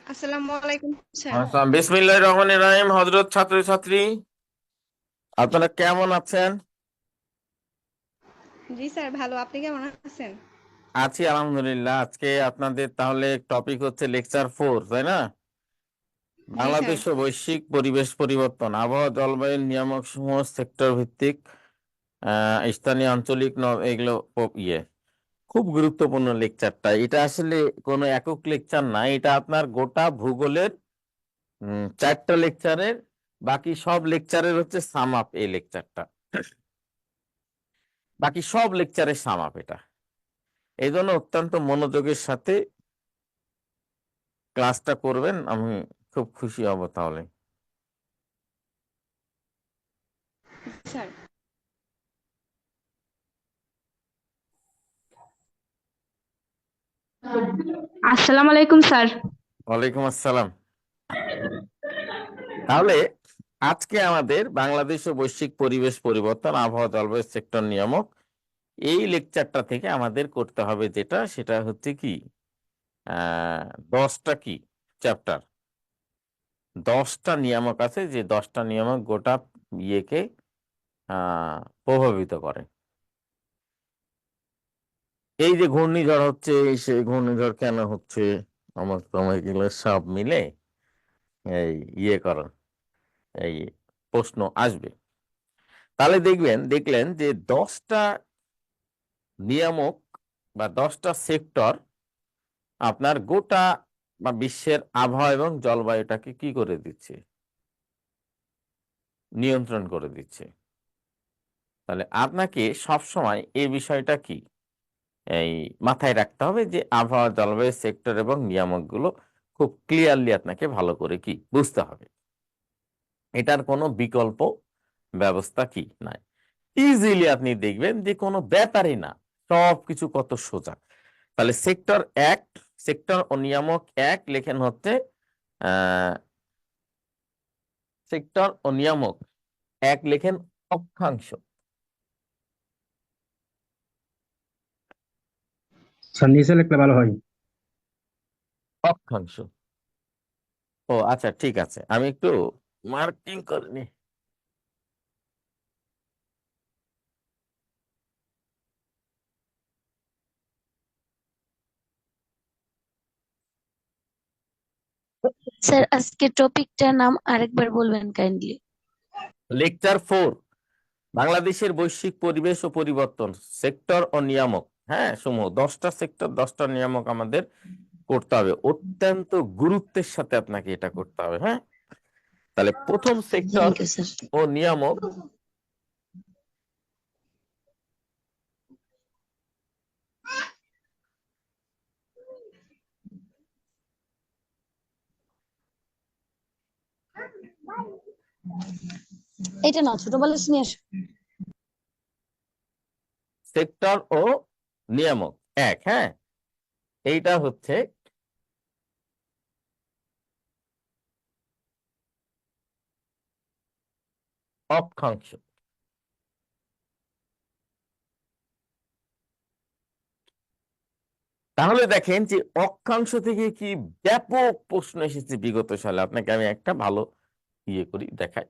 আসসালামু আলাইকুম স্যার। আসসালাম, বিসমিল্লাহির রহমানির রহিম। হযরত ছাত্রছাত্রী, আপনারা কেমন আছেন? জি স্যার, ভালো। আপনি কেমন আছেন? আছি আলহামদুলিল্লাহ। আজকে আপনাদের তাহলে টপিক হচ্ছে লেকচার 4, তাই না? জি স্যার। বাংলাদেশ ও বৈশ্বিক পরিবেশ পরিবর্তন, আবহাওয়া জলবায়ুর নিয়ামক সমূহ, সেক্টর ভিত্তিক, স্থানীয় আঞ্চলিক এগুলো খুব গুরুত্বপূর্ণ লেকচারটা। এটা আসলে কোনো একক লেকচার না, এটা আপনার গোটা ভূগোলের 4টা লেকচারের বাকি সব লেকচারের হচ্ছে সাম আপ। এই লেকচারটা বাকি সব লেকচারের সাম আপ এটা। এই জন্য অত্যন্ত মনোযোগের সাথে ক্লাসটা করবেন, আমি খুব খুশি হব তাহলে। স্যার, আসসালামু আলাইকুম স্যার। ওয়ালাইকুম আসসালাম। তাহলে আজকে আমাদের বাংলাদেশ ও বৈশ্বিক পরিবেশ পরিবর্তন, আবহাওয়া জলবায়ু সেক্টর নিয়ামক, এই লেকচারটা থেকে আমাদের করতে হবে যেটা, সেটা হচ্ছে কি 10টা কি চ্যাপ্টার, 10টা নিয়ামক আছে, যে 10টা নিয়ামক গোটা ইয়েকে প্রভাবিত করে। এই যে ঘূর্ণিঝড় হচ্ছে, সেই ঘূর্ণিঝড় কেন হচ্ছে, আমার তোমার এগুলো সব মিলে এই করেন, এই প্রশ্ন আসবে। তাহলে দেখলেন যে 10টা নিয়ামক বা 10টা সেক্টর আপনার গোটা বা বিশ্বের আবহাওয়া এবং জলবায়ুটাকে কি করে দিচ্ছে, নিয়ন্ত্রণ করে দিচ্ছে। তাহলে আপনাকে সব সময় এই বিষয়টা কি এই মাথায় রাখতে হবে, যে আবহাওয়া জলবায়ু সেক্টর এবং নিয়ামকগুলো খুব ক্লিয়ারলি আপনাকে ভালো করে কি বুঝতে হবে। এটার কোনো বিকল্প ব্যবস্থা কি নাই। ইজিলি আপনি দেখবেন যে কোনো ব্যাপারই না, সবকিছু কত সোজা। তাহলে সেক্টর 1, সেক্টর ও নিয়ামক 1 লেখেন হচ্ছে সেক্টর ও নিয়ামক 1 লেখেন অক্ষাংশ। স্যার নিচে লিখলে ভালো হয়। অক্ষাংশ। ও আচ্ছা, ঠিক আছে, আমি একটু মার্কিং করে নি। স্যার আজকে টপিকটার নাম আরেকবার বলবেন কাইন্ডলি। লেকচার 4, বাংলাদেশের বৈশ্বিক পরিবেশ ও পরিবর্তন, সেক্টর ও নিয়ামক, হ্যাঁ সমূহ। 10টা সেক্টর, 10টা নিয়ামক আমাদের করতে হবে, অত্যন্ত গুরুত্বের সাথে আপনাকে এটা করতে হবে। হ্যাঁ, তাহলে প্রথম সেক্টর থ্যাংক ইউ স্যার। ও নিয়ামক, এটা না, ছোট বালিশ নিয়ে আসো। সেক্টর ও নিয়ামক 1, হ্যাঁ, এইটা হচ্ছে অক্ষাংশ। তাহলে দেখেন যে অক্ষাংশ থেকে কি ব্যাপক প্রশ্ন এসেছে বিগত সালে। আপনাকে আমি একটা ভালো করি দেখাই।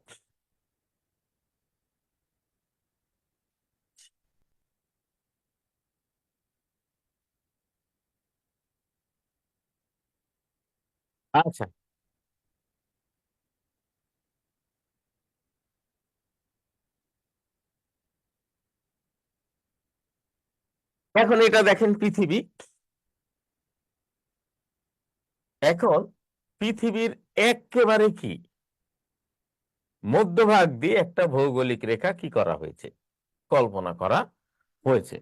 আচ্ছা, এখন এটা দেখেন পৃথিবী। এখন পৃথিবীর একেবারে কি মধ্যভাগ দিয়ে একটা ভৌগোলিক রেখা কি করা হয়েছে, কল্পনা করা হয়েছে,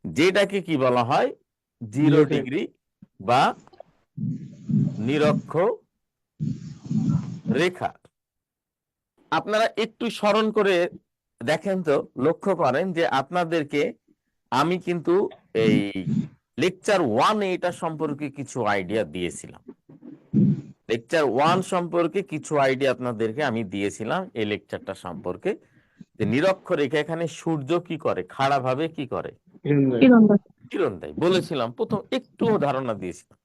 যেটাকে কি বলা হয় 0 ডিগ্রি বা নিরক্ষ রেখা। আপনারা একটু স্মরণ করে দেখেন তো, লক্ষ্য করেন যে আপনাদেরকে আমি কিন্তু এই লেকচার 1 এটা সম্পর্কে কিছু আইডিয়া দিয়েছিলাম। লেকচার 1 সম্পর্কে কিছু আইডিয়া আপনাদেরকে আমি দিয়েছিলাম এই লেকচারটা সম্পর্কে, যে নিরক্ষরেখা এখানে সূর্য কি করে, খাড়া ভাবে কি করে, কিরণ কিরণ দেয় বলেছিলাম, প্রথম একটুও ধারণা দিয়েছিলাম।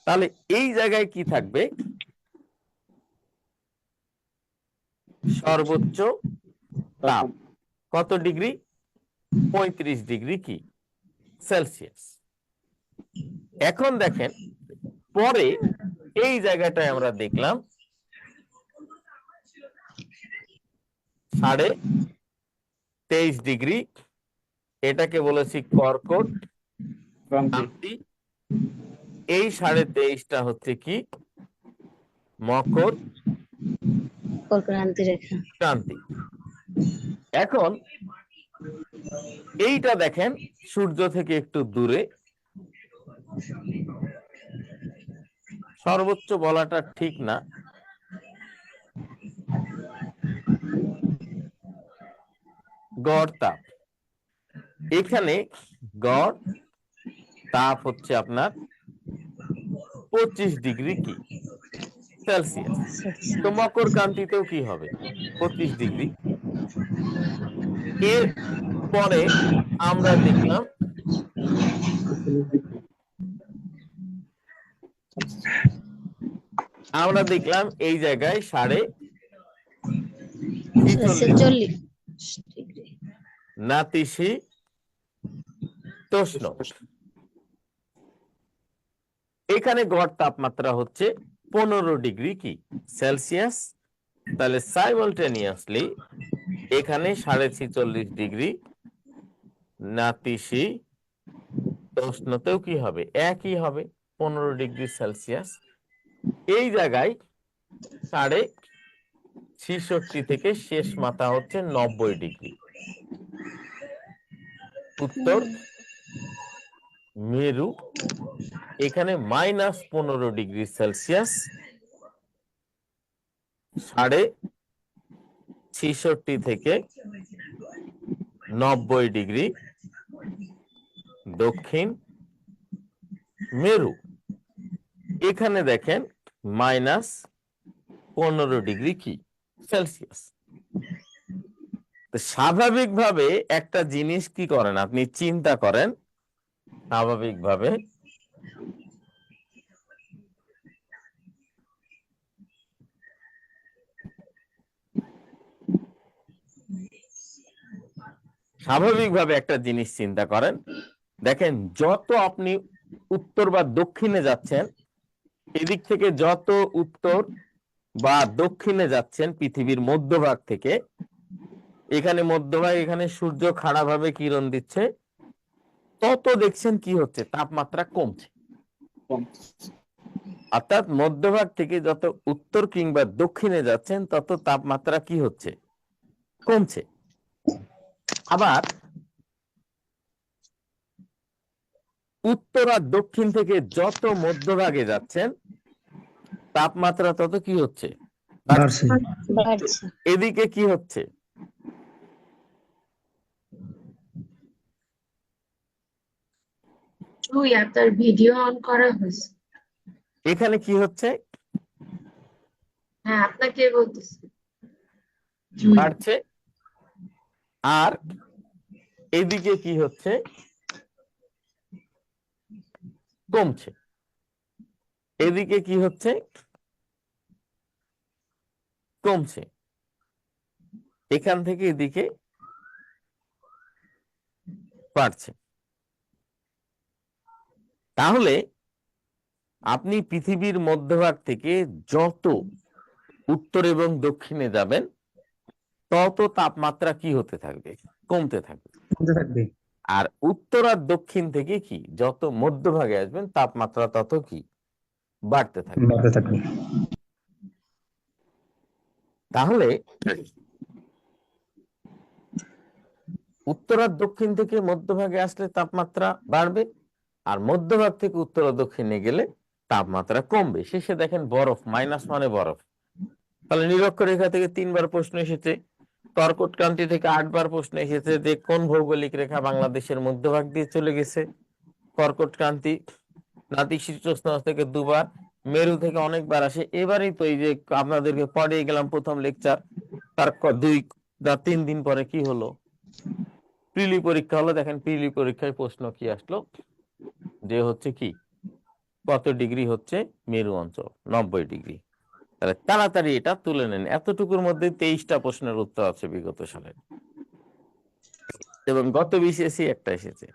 তাহলে এই জায়গায় কি থাকবে? সর্বোচ্চ তাপ কত ডিগ্রি? 35 ডিগ্রি কি সেলসিয়াস। এখন দেখেন পরে এই জায়গাটায় আমরা দেখলাম 23.5 ডিগ্রি, এটাকে বলেছি কর্কট ক্রান্তি। এই 23.5টা হচ্ছে কি মকর কল্পনান্তি রেখা। ক্রান্তি। এখন এইটা দেখেন সূর্য থেকে একটু দূরে, সর্বোচ্চ বলাটা ঠিক না, গড় তাপ। এখানে গড় তাপ হচ্ছে আপনার 25 ডিগ্রি কি সেলসিয়াস। তো মকর ক্রান্তিতেও কি হবে? 25 ডিগ্রি। এর পরে আমরা দেখলাম এই জায়গায় 46.5 ডিগ্রি। নাতিশীতোষ্ণ। এখানে গড় তাপমাত্রা হচ্ছে 15 ডিগ্রি কি সেলসিয়াস। তাহলে সাইমালটেনিয়াসলি এখানে 46.5 ডিগ্রি নাতিশীতোষ্ণতেও কি হবে? একই হবে, 15 ডিগ্রি সেলসিয়াস। এই জায়গায় 66 থেকে শেষ মাথা হচ্ছে 90 ডিগ্রি। উত্তর মেরু, এখানে -15 ডিগ্রি সেলসিয়াস, 66.5 থেকে 90 ডিগ্রি দক্ষিণ মেরু। এখানে দেখেন -15 ডিগ্রি কি সেলসিয়াস। স্বাভাবিকভাবে একটা জিনিস কি করেন আপনি চিন্তা করেন, স্বাভাবিকভাবে একটা জিনিস চিন্তা করেন, দেখেন যত আপনি উত্তর বা দক্ষিণে যাচ্ছেন, এদিক থেকে যত উত্তর বা দক্ষিণে যাচ্ছেন পৃথিবীর মধ্যভাগ থেকে, এখানে মধ্যভাগ, এখানে সূর্য খাড়া ভাবে কিরণ দিচ্ছে, তত দেখছেন কি হচ্ছে? তাপমাত্রা কমছে। অর্থাৎ মধ্যভাগ থেকে যত উত্তর কিংবা দক্ষিণে যাচ্ছেন তত তাপমাত্রা কি হচ্ছে? কমছে। আবার উত্তর আর দক্ষিণ থেকে যত মধ্যভাগে যাচ্ছেন তাপমাত্রা তত কি হচ্ছে? বাড়ছে। এদিকে কি হচ্ছে? আপনার ভিডিও অন করা হয়েছে। এখানে কি হচ্ছে? হ্যাঁ, আপনাকে বলতেছি। বাড়ছে। আর এদিকে কি হচ্ছে? কমছে। এদিকে কি হচ্ছে? কমছে। এখান থেকে এদিকে বাড়ছে। তাহলে আপনি পৃথিবীর মধ্যভাগ থেকে যত উত্তর এবং দক্ষিণে যাবেন তত তাপমাত্রা কি হতে থাকবে? কমতে থাকবে। আর উত্তর আর দক্ষিণ থেকে কি যত মধ্যভাগে আসবেন তাপমাত্রা তত কি বাড়তে থাকবে। তাহলে উত্তর আর দক্ষিণ থেকে মধ্যভাগে আসলে তাপমাত্রা বাড়বে, আর মধ্যভাগ থেকে উত্তর ও দক্ষিণে গেলে তাপমাত্রা কমবে। শেষে দেখেন বরফ, মাইনাস মানে বরফ। তাহলে নিরক্ষরেখা থেকে 3 বার প্রশ্ন এসেছে, কর্কট ক্রান্তি থেকে 8 বার প্রশ্ন এসেছে যে কোন ভৌগোলিক রেখা বাংলাদেশের মধ্যভাগ দিয়ে চলে গেছে। কর্কট ক্রান্তি নাতিশীতোষ্ণ থেকে 2 বার, মেরু থেকে অনেকবার আসে। এবারেই তো এই যে আপনাদেরকে পড়িয়ে গেলাম প্রথম লেকচার, তার 2 বা 3 দিন পরে কি হলো? প্রিলি পরীক্ষা হলো, দেখেন প্রিলি পরীক্ষায় প্রশ্ন কি আসলো, যে হচ্ছে কি কত ডিগ্রি হচ্ছে মেরু অঞ্চল, 90 ডিগ্রি। তাহলে তাড়াতাড়ি এটা তুলে নেন, এতটুকুর মধ্যে 23টা প্রশ্নের উত্তর আছে বিগত সালের, এবং গত বিসিএসই একটা এসেছে।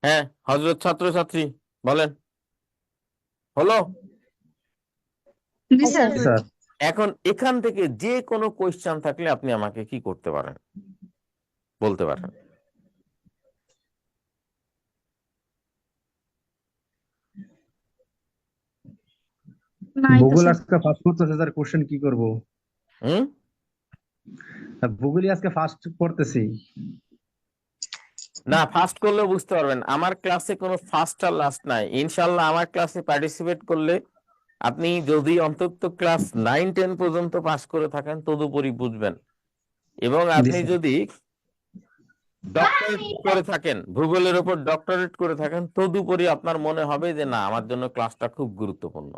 হ্যাঁ হযরত ছাত্রছাত্রী বলেন, হলো? জি স্যার। স্যার এখন এখান থেকে যে কোনো কোয়েশ্চেন থাকলে আপনি আমাকে কি করতে পারেন, বলতে পারেন। নাই তো ভূগোল স্যার। আজকে ফার্স্ট করতেছে স্যার, কোশ্চেন কি করব? হুম ভূগোলই আজকে ফার্স্ট করতেছি। না, ফার্স্ট করলেও বুঝতে পারবেন। আমার ক্লাসে কোনো ফার্স্ট আর লাস্ট নাই, ইনশাল্লাহ আমার ক্লাসে পার্টিসিপেট করলে আপনি যদি অন্তত ক্লাস 9-10 পর্যন্ত পাস করে থাকেন তদুপরি বুঝবেন, এবং জি আপনি স্যার। যদি ডক্টরেট করে থাকেন, ভূগোলের উপর ডক্টরেট করে থাকেন, তদুপরি আপনার মনে হবে যে না, আমার জন্য ক্লাসটা খুব গুরুত্বপূর্ণ,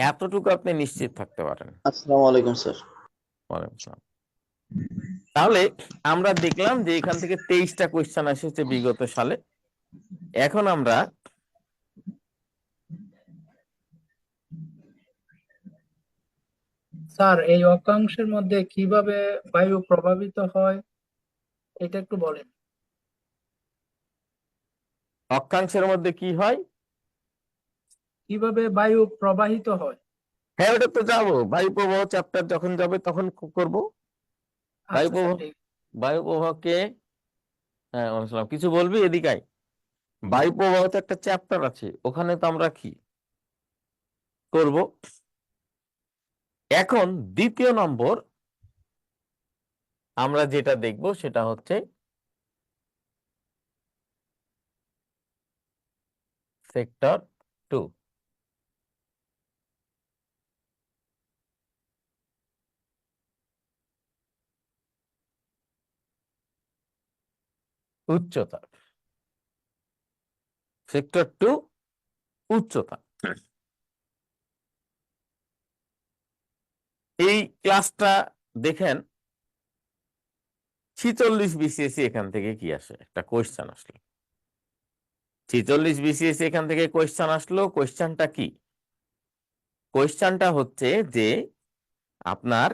এতটুকু আপনি নিশ্চিত থাকতে পারেন। আসসালামু আলাইকুম স্যার। ওয়ালাইকুম আসসালাম। তাহলে আমরা দেখলাম যে এখান থেকে 23টা কোয়েশ্চেন এসেছে বিগত সালে। এখন আমরা স্যার এই অক্ষাংশের মধ্যে কিভাবে বায়ু প্রভাবিত হয় এটা একটু বলেন। অক্ষাংশের মধ্যে কি হয়, কিভাবে বায়ু প্রবাহিত হয়? হ্যাঁ ওটা তো যাবো, বায়ু প্রবাহ চ্যাপ্টার যখন যাবে তখন করব। বায়ু আচ্ছা স্যার, প্রবাহ, ঠিক। বায়ু প্রবাহকে, হ্যাঁ ওয়ালাইকুম, কিছু বলবি এদিকায়? বায়ু প্রবাহ তো একটা চ্যাপ্টার আছে, ওখানে তো আমরা কি করব। এখন দ্বিতীয় নম্বর আমরা যেটা দেখব সেটা হচ্ছে সেক্টর 2। উচ্চতা, সেক্টর 2 উচ্চতা। এই ক্লাসটা দেখেন, 46 বিসিএসি এখান থেকে কি আসে, একটা কোয়েশ্চেন আসলো। 46 বিসিএসি এখান থেকে কোয়েশ্চেন আসলো। কোয়েশ্চেনটা কি? কোয়েশ্চেনটা হচ্ছে যে আপনার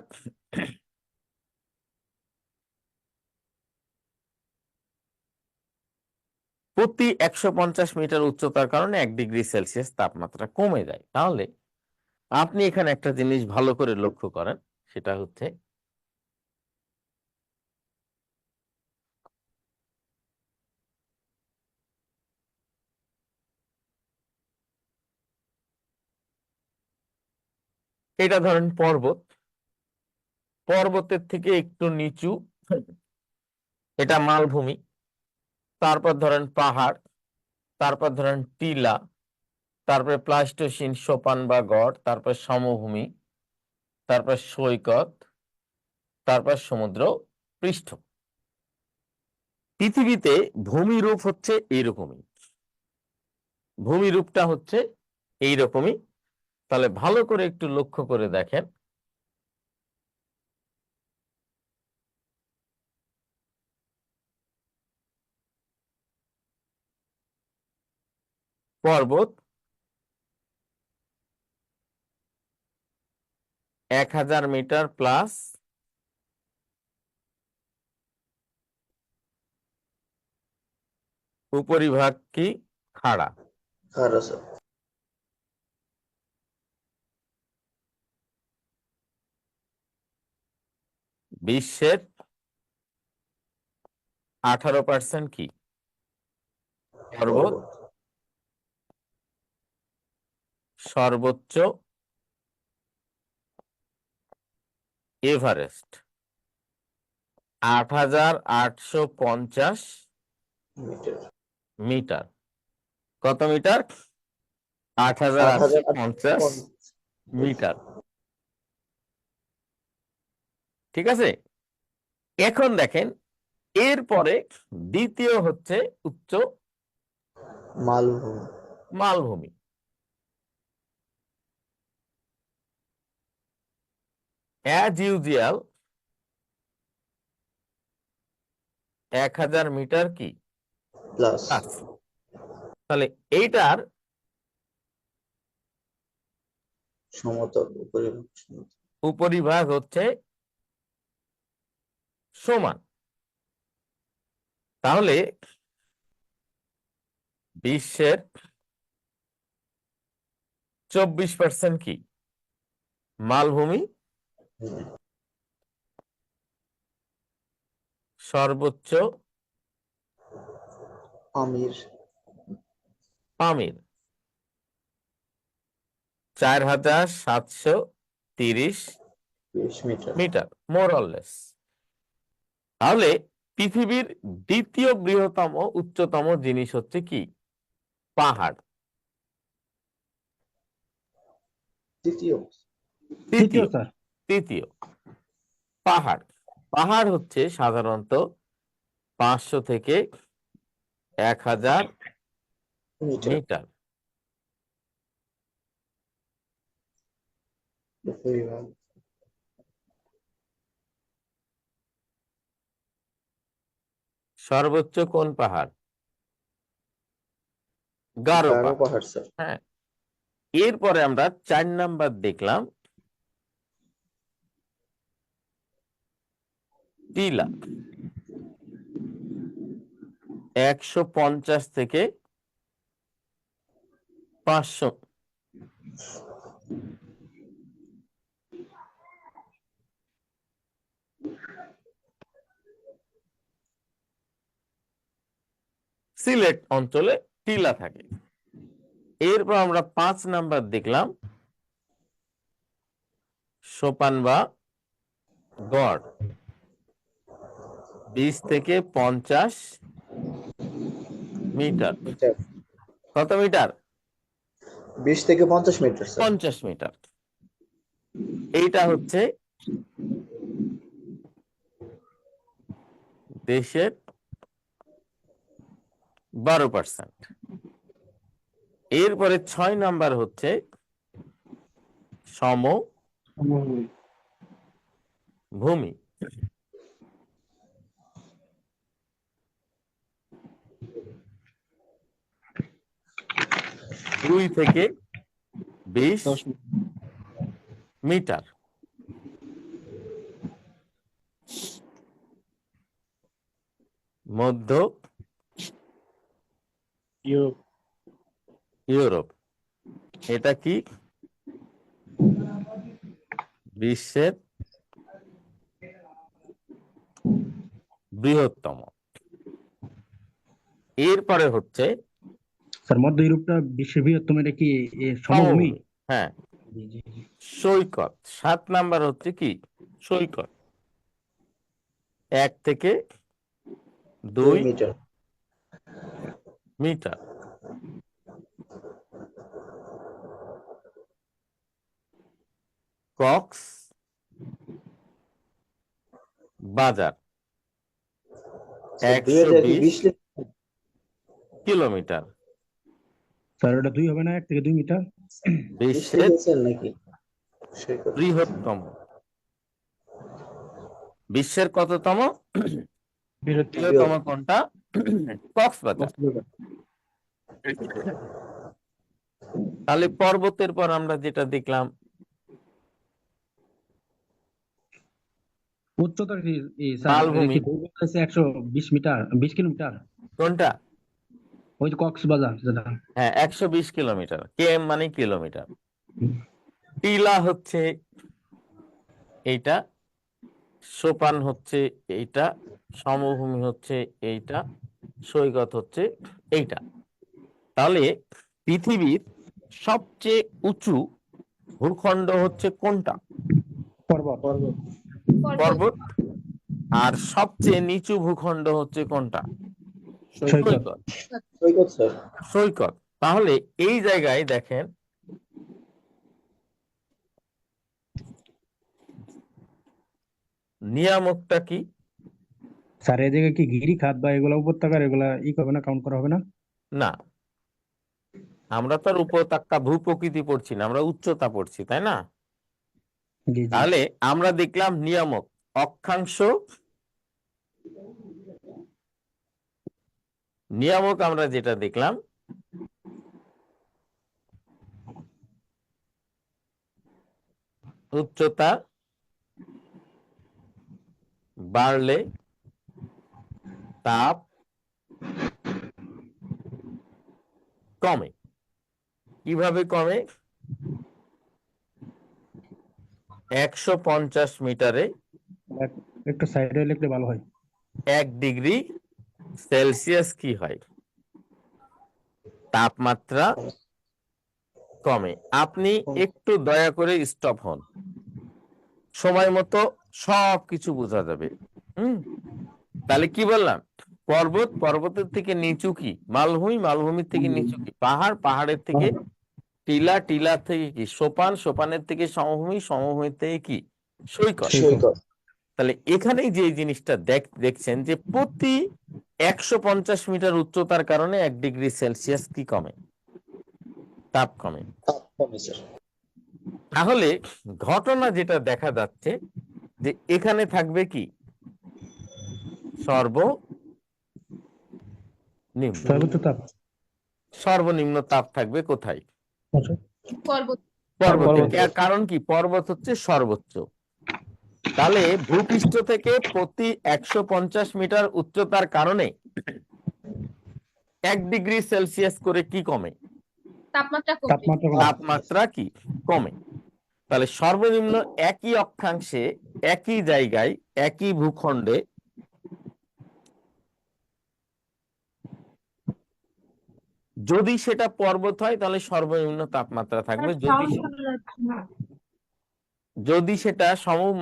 প্রতি 150 মিটার উচ্চতার কারণে 1 ডিগ্রি সেলসিয়াস তাপমাত্রা কমে যায়। তাহলে আপনি এখানে একটা জিনিস ভালো করে লক্ষ্য করেন, সেটা হচ্ছে এটা ধরেন পর্বত, পর্বতের থেকে একটু নিচু এটা মালভূমি, তারপর ধরেন পাহাড়, তারপর ধরেন টিলা, তারপরে প্লাস্টোসিন সোপান বা গড়, তারপর সমভূমি, তারপর সৈকত, তারপর সমুদ্র পৃষ্ঠ। পৃথিবীতে ভূমিরূপ হচ্ছে এইরকমই, ভূমিরূপটা হচ্ছে এইরকমই। তাহলে ভালো করে একটু লক্ষ্য করে দেখেন, পর্বত 1000 মিটার প্লাস, উপরিভাগ কি খাড়া, খারাপ স্যার। বিশ্বের 18% কি পর্বত, পর্বত। সর্বোচ্চ এভারেস্ট। 8,850 মিটার। মিটার। কত মিটার? 8,850 মিটার। ঠিক আছে, এখন দেখেন এরপরে দ্বিতীয় হচ্ছে উচ্চ মালভূমি। মালভূমি। অ্যাজ ইউজুয়াল 1,000 মিটার কি প্লাস প্লাস। তাহলে এইটার সমতল উপরিভাগ সমতল। উপরিভাগ হচ্ছে সমান। তাহলে বিশ্বের 24% কি মালভূমি, সর্বোচ্চ আমির Pamir 4,730 20 metre. Metre, more or less. তাহলে পৃথিবীর দ্বিতীয় বৃহত্তম উচ্চতম জিনিস হচ্ছে কি? পাহাড়। তৃতীয় তৃতীয় স্যার। তৃতীয় পাহাড়। পাহাড় হচ্ছে সাধারণত 500 থেকে 1,000 মিটার। মিটার। উপরিভাগ সর্বোচ্চ কোন পাহাড়? গারো গারো পাহাড়। পাহাড় স্যার। হ্যাঁ, এরপরে আমরা 4 নাম্বার দেখলাম টিলা। 150 থেকে 500। সিলেট অঞ্চলে টিলা থাকে। এরপর আমরা 5 নাম্বার দেখলাম সোপান বা গড়। 20 থেকে 50 মিটার। মিটার। কত মিটার? 20 থেকে 50 মিটার স্যার। 50 মিটার। এইটা হচ্ছে দেশের 12%। এরপরে 6 নাম্বার হচ্ছে সমভূমি। দুই থেকে 20 মিটার। মধ্য ইউরোপ। এটা কি? বিশ্বের বৃহত্তম। এরপরে হচ্ছে স্যার মধ্য ইউরোপটা বিশ্বের বৃহত্তম, এটা কি সমভূমি? সমভূমি। হ্যাঁ, সৈকত। 7 নাম্বার হচ্ছে কি? সৈকত। 1 থেকে 2 মিটার। মিটার। কক্স বাজার 120 কিলোমিটার। স্যার ওটা 2 হবে না? 1 থেকে 2 মিটার। বিশ্বের নাকি বৃহত্তম। বিশ্বের কততম? বৃহত্তম কোনটা? কক্সবাজার। তাহলে পর্বতের পর আমরা যেটা দেখলাম উচ্চতা কি স্যার? মালভূমি। 120 মিটার, 20 কিলোমিটার। কোনটা? ওই যে কক্সবাজার যেটা। হ্যাঁ, 120 কিলোমিটার। কেএম মানে কিলোমিটার। টিলা হচ্ছে এইটা, সোপান হচ্ছে এইটা, সমভূমি হচ্ছে এইটা, সৈকত হচ্ছে এইটা। তাহলে পৃথিবীর সবচেয়ে উঁচু ভূখণ্ড হচ্ছে কোনটা? পর্বত। পর্বত। আর সবচেয়ে নিচু ভূখণ্ড হচ্ছে কোনটা? সৈকত। সৈকত। সৈকত স্যার। সৈকত। তাহলে এই জায়গায় দেখেন নিয়ামকটা কি? স্যার এই জায়গায় কি গিরিখাত বা এগুলা উপত্যকার এগুলা করবে না, কাউন্ট করা হবে না? না, আমরা তো আর উপত্যকা ভূপ্রকৃতি পড়ছি না, আমরা উচ্চতা পড়ছি, তাই না? জি জি। তাহলে আমরা দেখলাম নিয়ামক অক্ষাংশ, নিয়ামক আমরা যেটা দেখলাম উচ্চতা বাড়লে তাপ কমে। কিভাবে কমে? 150 মিটারে একটু সাইডে লিখলে ভালো হয়। 1 ডিগ্রি সেলসিয়াস কি হয়? তাপমাত্রা কমে। আপনি একটু দয়া করে স্টপ হন, সময় মতো সবকিছু বোঝা যাবে। তাহলে কি বললাম? পর্বত, পর্বতের থেকে নিচু কি মালভূমি, মালভূমির থেকে নিচু কি পাহাড়, পাহাড়ের থেকে টিলা, টিলার থেকে কি সোপান, সোপানের থেকে সমভূমি, সমভূমির থেকে কি সৈকত। সৈকত। তাহলে এখানেই যে জিনিসটা দেখছেন যে প্রতি 150 মিটার উচ্চতার কারণে 1 ডিগ্রি সেলসিয়াস কি কমে? তাপ কমে। তাপ কমে স্যার। তাহলে ঘটনা যেটা দেখা যাচ্ছে যে এখানে থাকবে কি সর্বনিম্ন, সর্বোচ্চ তাপ। সর্বনিম্ন তাপ থাকবে কোথায়? আচ্ছা। পর্বতে। পর্বতে। এর কারণ কি? পর্বত হচ্ছে সর্বোচ্চ। তাহলে ভূপৃষ্ঠ থেকে প্রতি 150 মিটার উচ্চতার কারণে 1 ডিগ্রি সেলসিয়াস করে কি কমে? তাপমাত্রা কমবে। তাপমাত্রা কমে। তাপমাত্রা কি কমে। তাহলে সর্বনিম্ন একই অক্ষাংশে, একই জায়গায়, একই ভূখণ্ডে যদি সেটা পর্বত হয় তাহলে সর্বনিম্ন তাপমাত্রা থাকবে, যদি সেটা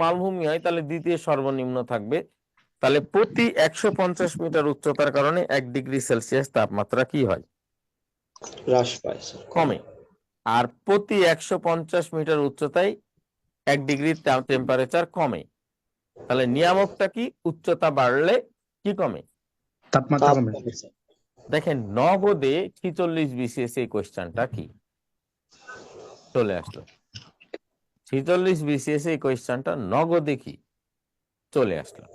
মালভূমি হয় তাহলে দ্বিতীয় সর্বনিম্ন থাকবে। তাহলে প্রতি 150 মিটার উচ্চতার কারণে 1 ডিগ্রি সেলসিয়াস তাপমাত্রা কি হয়? হ্রাস পায় স্যার। কমে। আর প্রতি 150 মিটার উচ্চতায় 1 ডিগ্রি টেম্পারেচার কমে। তাহলে নিয়ামকটা কি? উচ্চতা বাড়লে কি কমে? তাপমাত্রা তাপ কমে। কমে স্যার। দেখেন নগদে 46 বিসিএস এই কোয়েশ্চেনটা কি চলে আসলো। 46 বিসিএস এই কোয়েশ্চেনটা নগদে কি চলে আসলো।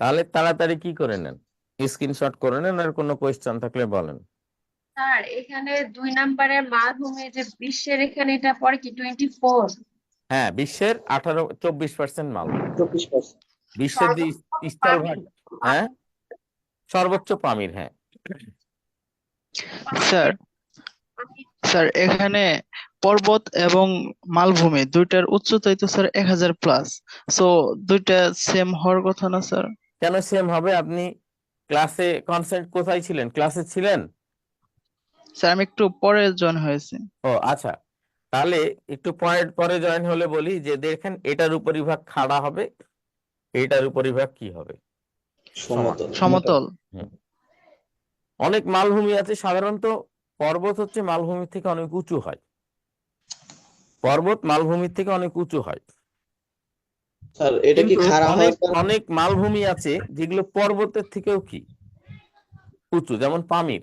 তাহলে তাড়াতাড়ি কি করে নেন, স্ক্রিনশট করে নেন, আর কোনো কোয়েশ্চেন থাকলে বলেন। স্যার এখানে 2 নম্বরের মালভূমি যে বিশ্বের এখানে এটা পড়ে কি 24? হ্যাঁ, বিশ্বের 24% মালভূমি। 24%। বিশ্বের যে স্থলভাগ, হ্যাঁ সর্বোচ্চ পামির, হ্যাঁ। স্যার স্যার এখানে পর্বত এবং মালভূমি দুইটার উচ্চতাই তো স্যার 1000 প্লাস, সো দুইটা সেম হওয়ার কথা না স্যার? কেন সেম হবে? আপনি ক্লাসে কনসেন্ট কোথায় ছিলেন? ক্লাসে ছিলেন? স্যার আমি একটু পরে জয়েন হয়েছি। ও আচ্ছা, তাহলে একটু পরে জয়েন হলে বলি যে দেখেন এটার উপরিভাগ খাড়া হবে, এটার উপরিভাগ কি হবে? সমতল। সমতল। অনেক মালভূমি আছে, সাধারণত পর্বত হচ্ছে মালভূমির থেকে অনেক উঁচু হয়, পর্বত মালভূমির থেকে অনেক উঁচু হয়। স্যার এটা কি কিন্তু খাড়া হয় স্যার? অনেক মালভূমি আছে যেগুলো পর্বতের থেকেও কি উঁচু, যেমন পামির।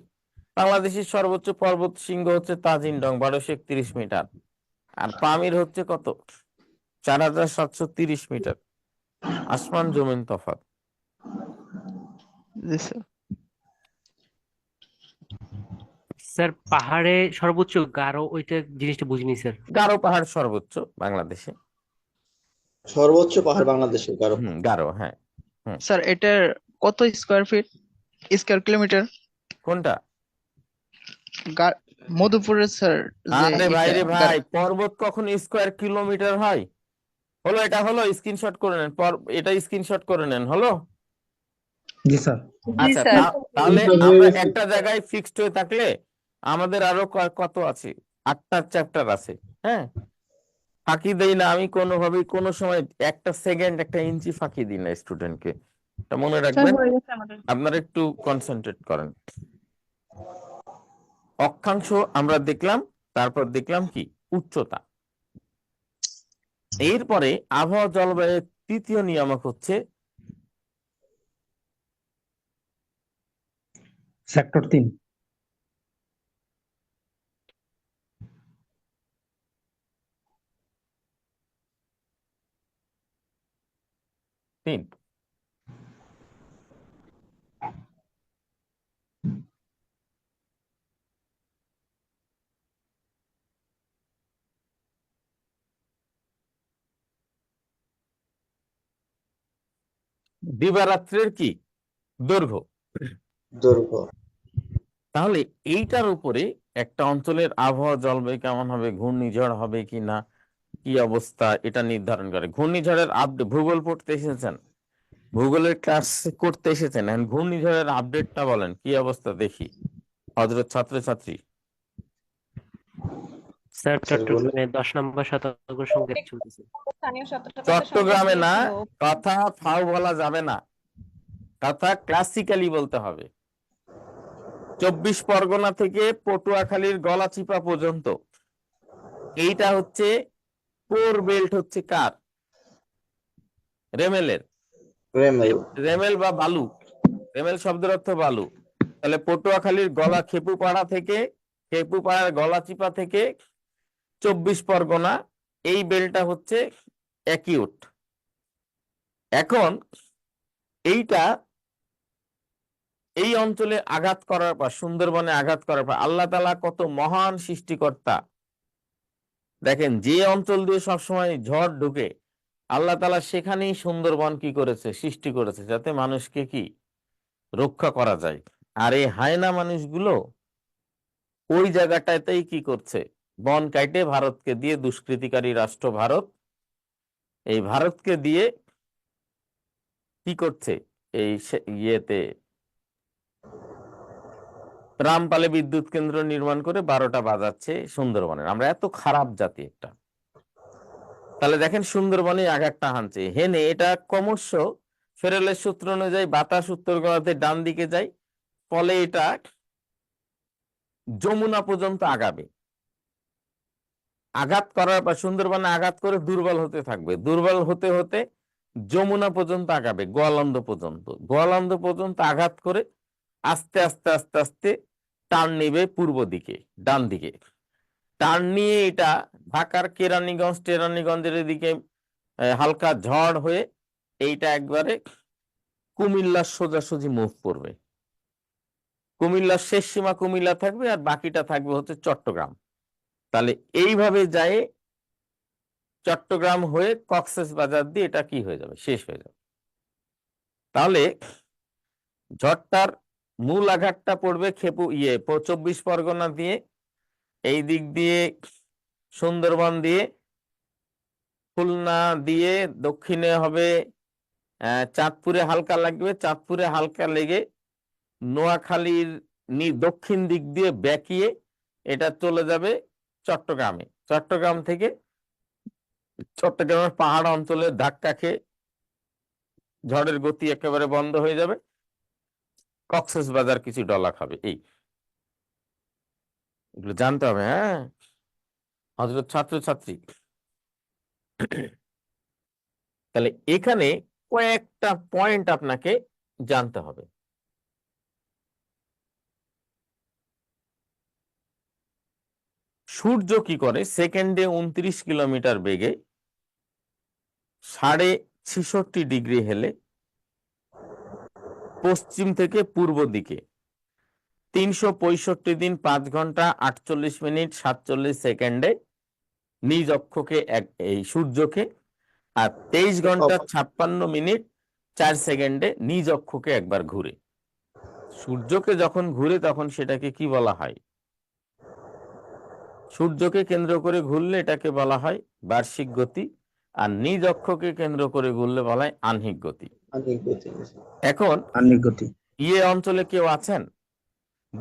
বাংলাদেশের সর্বোচ্চ পর্বত শৃঙ্গ হচ্ছে তাজিংডং 1231 মিটার, আর পামির হচ্ছে কত? 4730 মিটার। আসমান জমিন তফাৎ। জি স্যার। স্যার পাহাড়ে সর্বোচ্চ গারো, ওইটা জিনিসটা বুঝিনি স্যার। গারো পাহাড় সর্বোচ্চ বাংলাদেশে। সর্বোচ্চ পাহাড় বাংলাদেশে গারো। গারো, হ্যাঁ। স্যার এটার কত স্কয়ার ফিট, স্কয়ার কিলোমিটার? কোনটা? মধুপুরের স্যার যে আরে ভাই ভাই, পর্বত কখন স্কয়ার কিলোমিটার হয়? হলো, এটা হলো, স্ক্রিনশট করে নেন, এটা স্ক্রিনশট করে নেন, হলো। জি স্যার। আচ্ছা, তাহলে আমরা একটা জায়গায় ফিক্সড হয়ে থাকলে আমাদের আরো কত আছে, 8টা চ্যাপ্টার আছে। হ্যাঁ, ফাঁকি দেই না আমি কোনোভাবেই, কোনো সময় একটা সেকেন্ড একটা ইঞ্চি ফাঁকি দিই না স্টুডেন্টকে, এটা মনে স্যার রাখবেন। হয়ে গেছে আমাদের। আপনারা একটু কনসেন্ট্রেট করেন। অক্ষাংশ আমরা দেখলাম, তারপর দেখলাম কি উচ্চতা। এরপরে আবহাওয়া জলবায়ুর তৃতীয় নিয়ামক হচ্ছে সেক্টর 3। তিন। দিবারাত্রের কি দৈর্ঘ্য। দৈর্ঘ্য। তাহলে এইটার উপরে একটা অঞ্চলের আবহাওয়া জলবায়ু কেমন হবে, ঘূর্ণিঝড় হবে কি না, কি অবস্থা, এটা নির্ধারণ করে। ঘূর্ণিঝড়ের আপডেট, ভূগোল পড়তে এসেছেন, ভূগোলের ক্লাস করতে এসেছেন, এখন ঘূর্ণিঝড়ের আপডেটটা বলেন কি অবস্থা দেখি হযরত ছাত্রছাত্রী। স্যার স্যার বলুন। চট্টগ্রামে 10 নম্বর সতর্ক সংকেত চলতেছে। স্থানীয় সতর্কতা সংকেত চট্টগ্রামে না, দিয়েছিল। কথা ফাও বলা যাবে না, কথা ক্লাসিক্যালি বলতে হবে। 24 পরগনা থেকে পটুয়াখালীর গলাচিপা পর্যন্ত এইটা হচ্ছে কোর বেল্ট, হচ্ছে কার, রেমেলের। রেমেল। রেমেল বা বালু, রেমেল শব্দের অর্থ বালু। তাহলে পটুয়াখালীর গলা খেপুপাড়া থেকে, খেপুপাড়ার গলাচিপা থেকে 24 পরগনা, এই বেলটা হচ্ছে অ্যাকিউট। এখন এইটা এই অঞ্চলে আঘাত করার পর, সুন্দরবনে আঘাত করার পর আল্লাহ তাআলা কত মহান সৃষ্টিকর্তা। দেখেন, যে অঞ্চল দিয়ে সবসময় ঝড় ঢুকে, আল্লাহ তাআলা সেখানেই সুন্দরবন কি করেছে, সৃষ্টি করেছে, যাতে মানুষকে কি রক্ষা করা যায়। আর এই হায়না মানুষগুলো ওই জায়গাটাতেই কি করছে, বন কাইটে ভারতকে দিয়ে, দুষ্কৃতিকারী রাষ্ট্র ভারত, এই ভারতকে দিয়ে কি করছে, এই ইয়েতে রামপালে বিদ্যুৎ কেন্দ্র নির্মাণ করে 12টা বাজাচ্ছে সুন্দরবনের। আমরা এত খারাপ জাতি একটা। তাহলে দেখেন সুন্দরবনে আঘাতটা হানছে, হেনে এটা ক্রমশ ফেরেলের সূত্র অনুযায়ী বাতাস উত্তর গোলার্ধে ডান দিকে যায়, ফলে এটা যমুনা পর্যন্ত আগাবে। আঘাত করার পর সুন্দরবনে আঘাত করে দুর্বল হতে থাকবে, দুর্বল হতে হতে যমুনা পর্যন্ত আগাবে, গোয়ালন্দ পর্যন্ত। গোয়ালন্দ পর্যন্ত আঘাত করে আস্তে আস্তে আস্তে আস্তে টার্ন নেবে পূর্ব দিকে, ডান দিকে টার্ন নিয়ে এটা ঢাকার কেরানীগঞ্জ, টেরানীগঞ্জের দিকে হালকা ঝড় হয়ে এইটা একবারে কুমিল্লার সোজাসুজি মুভ করবে। কুমিল্লার শেষ সীমা কুমিল্লা থাকবে, আর বাকিটা থাকবে হচ্ছে চট্টগ্রাম। তাহলে এইভাবে যায় চট্টগ্রাম হয়ে কক্সবাজার দিয়ে এটা কি হয়ে যাবে, শেষ হয়ে যাবে। তাহলে ঝড়টার মূল আঘাতটা পড়বে 24 পরগনা দিয়ে, এই দিক দিয়ে সুন্দরবন দিয়ে, খুলনা দিয়ে, দক্ষিণে হবে চাঁদপুরে হালকা লাগবে, চাঁদপুরে হালকা লেগে নোয়াখালীর দক্ষিণ দিক দিয়ে বেঁকিয়ে এটা চলে যাবে চট্টগ্রামে। চট্টগ্রাম থেকে চট্টগ্রামের পাহাড় অঞ্চলে ধাক্কা খেয়ে ঝড়ের গতি একেবারে বন্ধ হয়ে যাবে, কক্সবাজার কিছু ডলা খাবে। এই এগুলো জানতে হবে। হ্যাঁ হযরত ছাত্রছাত্রী, তাহলে এখানে কয়েকটা পয়েন্ট আপনাকে জানতে হবে। সূর্য কি করে, সেকেন্ডে 29 কিলোমিটার বেগে 66.5 ডিগ্রি হেলে পশ্চিম থেকে পূর্ব দিকে 365 দিন 5 ঘন্টা 48 মিনিট 47 সেকেন্ডে নিজ অক্ষকে এই সূর্যকে, আর 23 ঘন্টা 56 মিনিট 4 সেকেন্ডে নিজ অক্ষকে একবার ঘুরে। সূর্যকে যখন ঘুরে তখন সেটাকে কি বলা হয়, সূর্যকে কেন্দ্র করে ঘুরলে এটাকে বলা হয় বার্ষিক গতি, আর নিজ অক্ষকে কেন্দ্র করে ঘুরলে বলা হয় আহ্নিক গতি। এখন আহ্নিক গতি। অঞ্চলে কেউ আছেন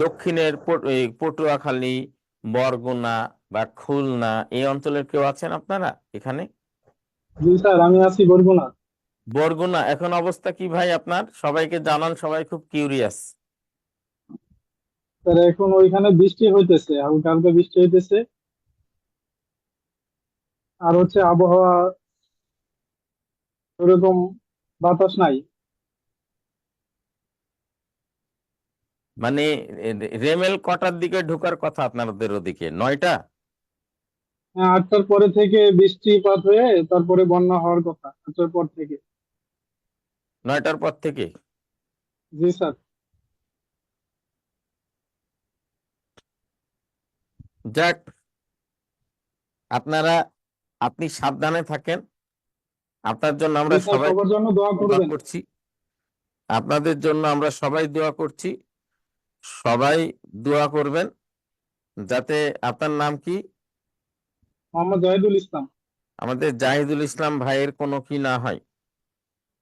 দক্ষিণের এই পটুয়াখালী, বরগুনা বা খুলনা এই অঞ্চলের কেউ আছেন আপনারা এখানে? জি স্যার, আমি আছি বরগুনা। বরগুনা এখন অবস্থা কি ভাই আপনার? সবাইকে জানান, সবাই খুব কিউরিয়াস। স্যার এখন ওইখানে বৃষ্টি হইতেছে, হালকা হালকা বৃষ্টি হইতেছে। আর হচ্ছে আবহাওয়া ওরকম, বাতাস নাই। মানে রেমেল কটার দিকে ঢোকার কথা আপনাদের ওদিকে? 9টা? হ্যাঁ, 8টার পরে থেকে বৃষ্টিপাত হয়ে তারপরে বন্যা হওয়ার কথা, 8টার পর থেকে। 9টার পর থেকে? জি স্যার। যাক, আপনি সাবধানে থাকেন। আপনার জন্য আমরা জি স্যার, সবাই সবার জন্য দোয়া দোয়া করবেন। করছি। আপনাদের জন্য আমরা সবাই দোয়া করছি। সবাই দোয়া করবেন যাতে। আপনার নাম কি? মোহাম্মদ জাহিদুল ইসলাম। আমাদের জাহিদুল ইসলাম ভাইয়ের কোনো কি না হয়,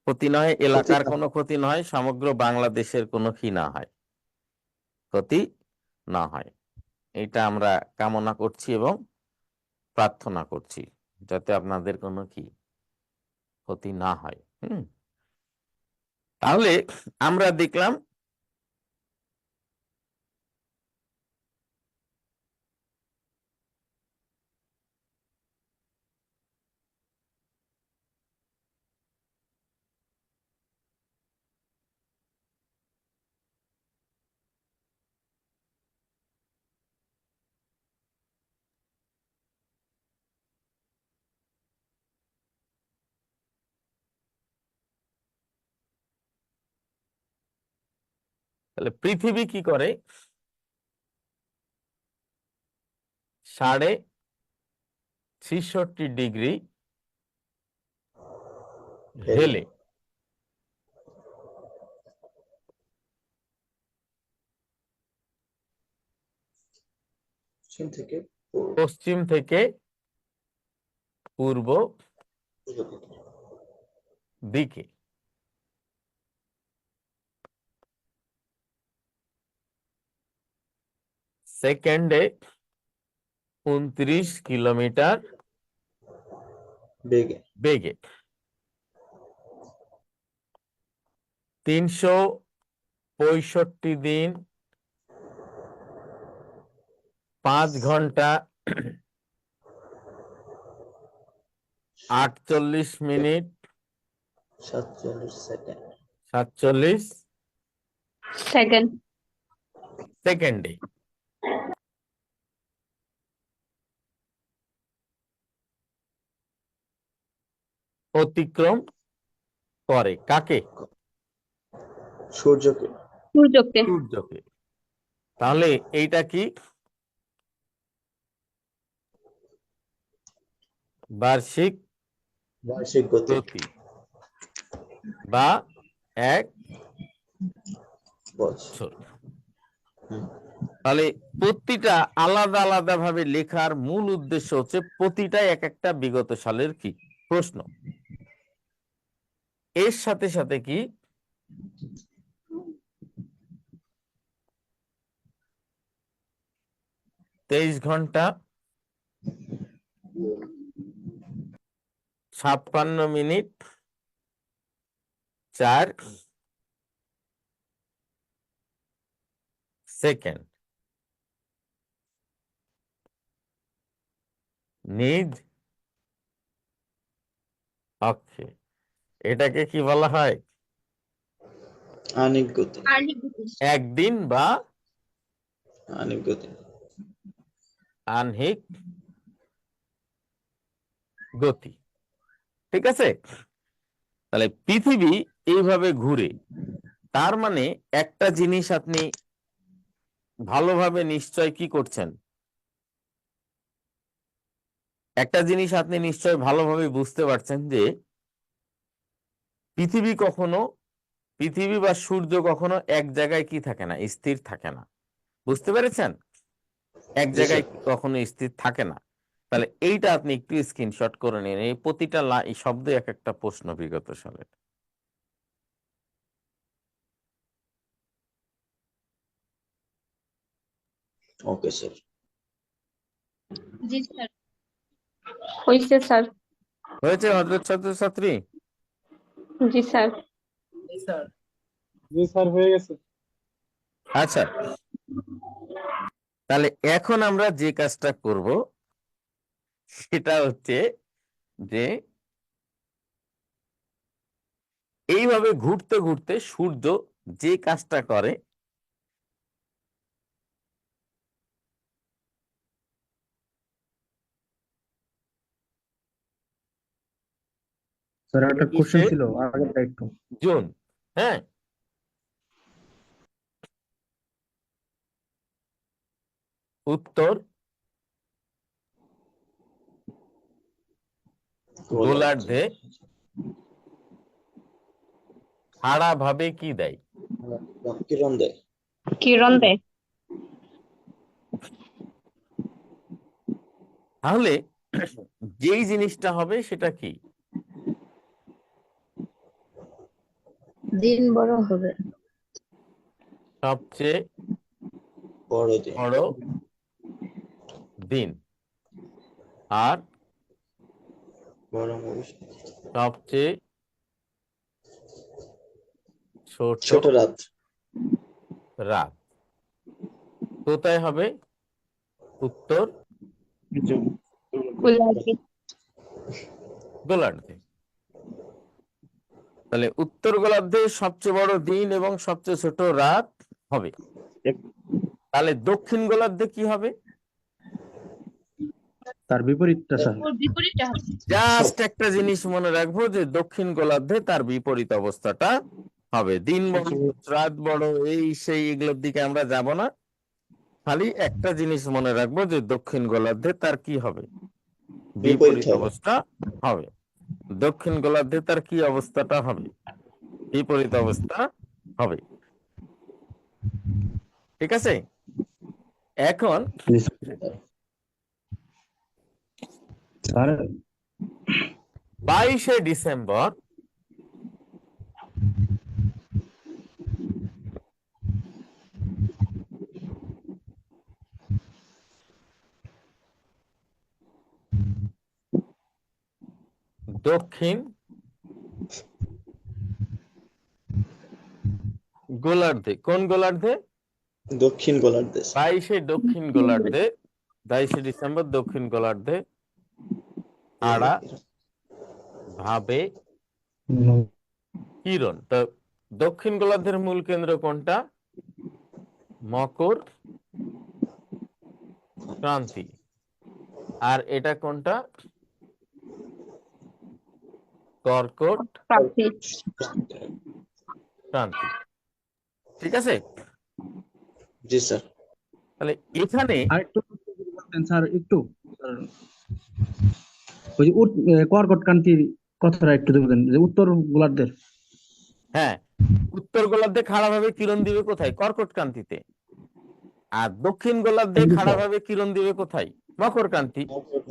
ক্ষতি না হয়, এলাকার কোনো ক্ষতি না হয়, সমগ্র বাংলাদেশের কোনো কি না হয়, ক্ষতি না হয়, এটা আমরা কামনা করছি এবং প্রার্থনা করছি যাতে আপনাদের কোনো কি ক্ষতি না হয়। তাহলে আমরা দেখলাম তাহলে পৃথিবী কি করে? 66.5 ডিগ্রি হেলে পশ্চিম থেকে পূর্ব দিকে সেকেন্ডে 29 কিলোমিটার বেগে 365 দিন 5 ঘন্টা 48 মিনিট 47 সেকেন্ডে অতিক্রম করে। কাকে? সূর্যকে। সূর্যকে। তাহলে এইটা কি? বার্ষিক গতি বা 1 বছর। তাহলে প্রতিটা আলাদা আলাদা ভাবে লেখার মূল উদ্দেশ্য হচ্ছে প্রতিটাই এক একটা বিগত সালের কি প্রশ্ন। এর সাথে সাথে কি 23 ঘন্টা 56 মিনিট 4 সেকেন্ড নিজ অক্ষে। এটাকে কি বলা হয়? আনিক গতি। একদিন বা আনিক গতি। আহ্নিক গতি। ঠিক আছে? তাহলে পৃথিবী এইভাবে ঘুরে। তার মানে একটা জিনিস আপনি ভালোভাবে নিশ্চয় কি করছেন, একটা জিনিস আপনি নিশ্চয় ভালোভাবে বুঝতে পারছেন যে পৃথিবী বা সূর্য কখনো এক জায়গায় কি থাকে না, স্থির থাকে না। বুঝতে পেরেছেন? এক জায়গায় কখনো স্থির থাকে না। তাহলে এইটা আপনি একটু স্ক্রিনশট করে নিন। এই প্রতিটা শব্দ এক একটা প্রশ্ন বিগত সালের। Okay sir. জি স্যার হয়েছে স্যার। হয়েছে হজরত ছাত্রছাত্রী? জি স্যার। জি স্যার। জি স্যার, হয়ে গেছে। আচ্ছা, তাহলে এখন আমরা যে কাজটা করব সেটা হচ্ছে যে এইভাবে ঘুরতে ঘুরতে সূর্য যে কাজটা করে স্যার একটা কোশ্চেন 23শে ছিল আগেরটা একটু। জুন, হ্যাঁ, উত্তর গোলার্ধে খাড়া ভাবে কি দেয়? কিরণ দেয়। কিরণ দেয়। তাহলে যেই জিনিসটা হবে সেটা কি? দিন বড় হবে। সবচেয়ে বড় দিন। বড় দিন। আর বড় ভবিষ্যৎ। সবচেয়ে ছোট ছোট রাত। রাত। কোথায় হবে? উত্তর গোলাপি। গোলার্ধে। তাহলে উত্তর গোলার্ধে সবচেয়ে বড় দিন এবং সবচেয়ে ছোট রাত হবে। তাহলে দক্ষিণ গোলার্ধে কি হবে? তার বিপরীতটা স্যার। ওর বিপরীতটা হবে। জাস্ট একটা জিনিস মনে রাখবো যে দক্ষিণ গোলার্ধে তার বিপরীত অবস্থাটা হবে। দিন বড়, রাত বড়, এই সেই এগুলোর দিকে আমরা যাব না, খালি একটা জিনিস মনে রাখবো যে দক্ষিণ গোলার্ধে তার কি হবে? বিপরীত হবে। অবস্থা হবে। দক্ষিণ গোলার্ধে তার কি অবস্থাটা হবে? বিপরীত অবস্থা হবে। ঠিক আছে? এখন স্যার 22শে ডিসেম্বর দক্ষিণ গোলার্ধে, কোন গোলার্ধে? দক্ষিণ গোলার্ধে। 22শে দক্ষিণ গোলার্ধে, 22শে ডিসেম্বর দক্ষিণ গোলার্ধে খাড়া ভাবে কিরণ। তো দক্ষিণ গোলার্ধের মূল কেন্দ্র কোনটা? মকর ক্রান্তি। আর এটা কোনটা? কর্কট প্রাপ্তি। ক্রান্তি। ঠিক আছে? জি স্যার। তাহলে এখানে আরেকটু যদি বলতেন স্যার একটু, স্যার, ওই যে কর্কট ক্রান্তির কথাটা একটু বলতেন যে উত্তর গোলার্ধের। হ্যাঁ, উত্তর গোলার্ধে খাড়া ভাবে কিরণ দিবে কোথায়? কর্কট ক্রান্তিতে। আর দক্ষিণ গোলার্ধে খাড়া ভাবে কিরণ দিবে কোথায়? মকর ক্রান্তি।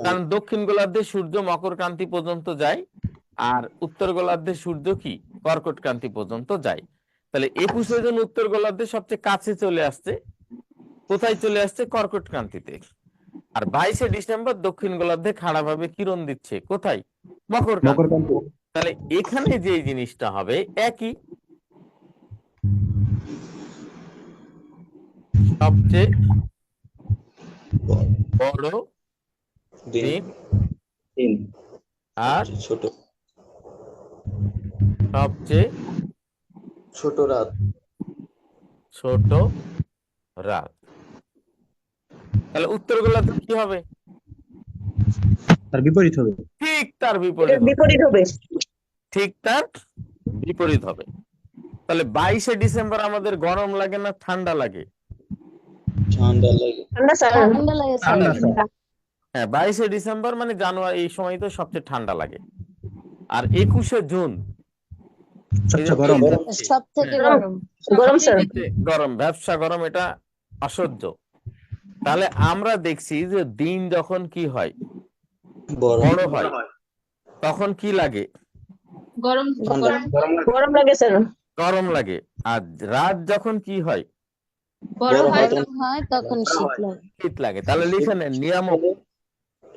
কারণ দক্ষিণ গোলার্ধে সূর্য মকর ক্রান্তি পর্যন্ত যায়, আর উত্তর গোলার্ধে সূর্য কি কর্কট ক্রান্তি পর্যন্ত যায়। তাহলে 21শে জুন উত্তর গোলার্ধে সবচেয়ে কাছে চলে আসছে। কোথায় চলে আসছে? কর্কট ক্রান্তিতে। আর 22শে ডিসেম্বর দক্ষিণ গোলার্ধে খাড়া ভাবে কিরণ দিচ্ছে কোথায়? মকর মকর ক্রান্তি। ক্রান্তি। তাহলে এখানে যে জিনিসটা হবে একই, সবচেয়ে বড় দিন দিন আর ছোট সবচেয়ে ছোট রাত। ছোট রাত। তাহলে উত্তর গোলার্ধে কি হবে? তার বিপরীত হবে। ঠিক তার বিপরীত হবে। বিপরীত হবে। ঠিক তার বিপরীত হবে। তাহলে 22শে ডিসেম্বর আমাদের গরম লাগে না ঠান্ডা লাগে? ঠান্ডা লাগে। ঠান্ডা স্যার। ঠান্ডা লাগে স্যার। ঠান্ডা স্যার। হ্যাঁ, 22শে ডিসেম্বর মানে জানুয়ারি, এই সময় তো সবচেয়ে ঠান্ডা লাগে। আর 21শে জুন সবচেয়ে গরম। সব থেকে গরম। গরম স্যার। গরম, ব্যবসা গরম, এটা অসহ্য। তাহলে আমরা দেখছি যে দিন যখন কি হয়? বড় হয়, তখন কি লাগে? গরম ঠান্ডা। গরম লাগে স্যার। গরম লাগে। আর রাত যখন কি হয়? বড় বড় হয় হয় গরম হয় তখন শীত লাগে। শীত লাগে। তাহলে লিখে নেন নিয়ামক,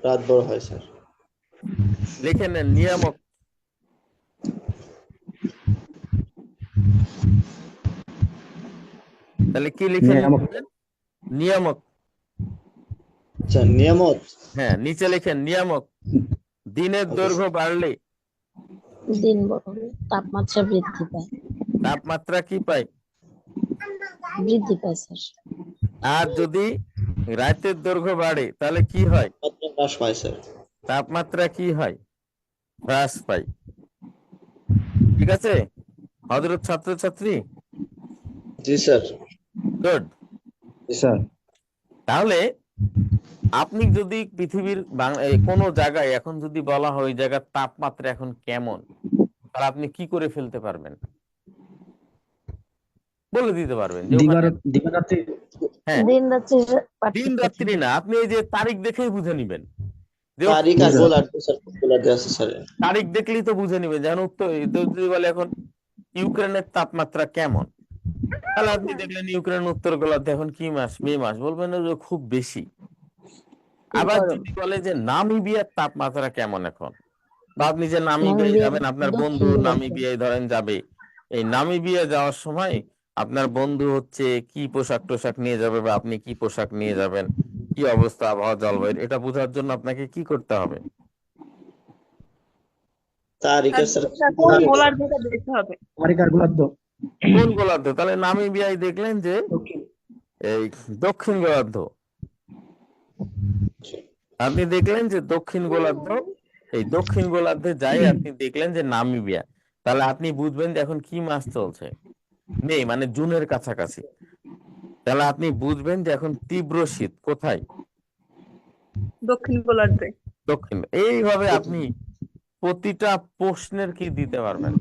রাত বড় হয় স্যার। লিখে নেন নিয়ামক। তাহলে কি লিখে নিয়ামক। নেবেন? নিয়ামক। আচ্ছা নিয়ামত। হ্যাঁ, নিচে লিখেন নিয়ামক। দিনের দৈর্ঘ্য বাড়লে দিন বড় হলে তাপমাত্রা বৃদ্ধি পায়। তাপমাত্রা কি পায়? বৃদ্ধি পায় স্যার। আর যদি রাতের দৈর্ঘ্য বাড়ে তাহলে কি হয়? মাত্রা হ্রাস পায় স্যার। তাপমাত্রা কি হয়? হ্রাস পায়। ঠিক আছে হযরত ছাত্রছাত্রী? জি স্যার। গুড। স্যার তাহলে আপনি যদি পৃথিবীর কোনো জায়গায় এখন যদি বলা হয় ওই জায়গার তাপমাত্রা এখন কেমন, তাহলে আপনি কি করে ফেলতে পারবেন? বলে দিতে পারবেন যে ওখানে দিবারাত্রি হ্যাঁ দিন রাত্রির দিন পার্থক্য রাত্রি থাকে। না, আপনি এই যে তারিখ দেখেই বুঝে নিবেন যে তারিখ আর গোলার্ধ স্যার, গোলার্ধে আছে স্যার। তারিখ দেখলেই তো বুঝে নিবেন। যেমন উত্তর যদি বলে এখন ইউক্রেনের তাপমাত্রা কেমন, তাহলে আপনি দেখলেন ইউক্রেন উত্তর গোলার্ধে এখন কি মাস, মে মাস, বলবেন না যে খুব বেশি। আবার যদি বলে যে নামিবিয়ার তাপমাত্রা কেমন এখন, বা আপনি যে নামিবিয়ায় নামিবিয়ার যাবেন, আপনার বন্ধু দক্ষিণ গোলার্ধে। নামিবিয়ায় ধরেন যাবে, এই নামিবিয়া যাওয়ার সময় আপনার বন্ধু হচ্ছে কি পোশাক টোশাক নিয়ে যাবে, বা আপনি কি পোশাক নিয়ে যাবেন, কি অবস্থা আবহাওয়া জলবায়ুর, এটা বোঝার জন্য আপনাকে কি করতে হবে? তারিখ আর স্যার গোলার্ধটা দেখতে হবে। তারিখ আর গোলার্ধ। কোন গোলার্ধ? তাহলে নামিবিয়ায় দেখলেন যে এই দক্ষিণ গোলার্ধ, আপনি দেখলেন যে দক্ষিণ গোলার্ধ, এই দক্ষিণ গোলার্ধে যাই আপনি দেখলেন যে নামিবিয়া, তাহলে আপনি বুঝবেন যে এখন কি মাস চলছে, মে মানে জুনের কাছাকাছি। তাহলে আপনি বুঝবেন যে এখন তীব্র শীত কোথায়? দক্ষিণ গোলার্ধে। দক্ষিণ। এইভাবে আপনি প্রতিটা প্রশ্নের কি দিতে পারবেন,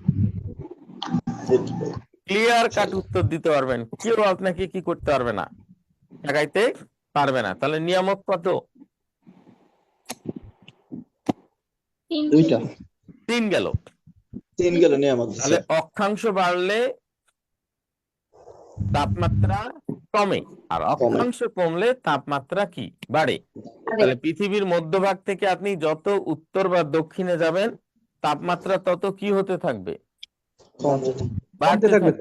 ক্লিয়ার কাট উত্তর দিতে পারবেন। কেউ আপনাকে কি করতে পারবে না, ঠেকাইতে পারবে না। তাহলে নিয়ামক কত? দুইটা। 3 গেল। 3 গেল নিয়ামত তাহলে স্যার। অক্ষাংশ বাড়লে তাপমাত্রা কমে, আর অক্ষাংশ কমলে তাপমাত্রা কি বাড়ে। তাহলে পৃথিবীর মধ্যভাগ থেকে আপনি যত উত্তর বা দক্ষিণে যাবেন তাপমাত্রা তত কি হতে থাকবে, বাড়তে থাকবে।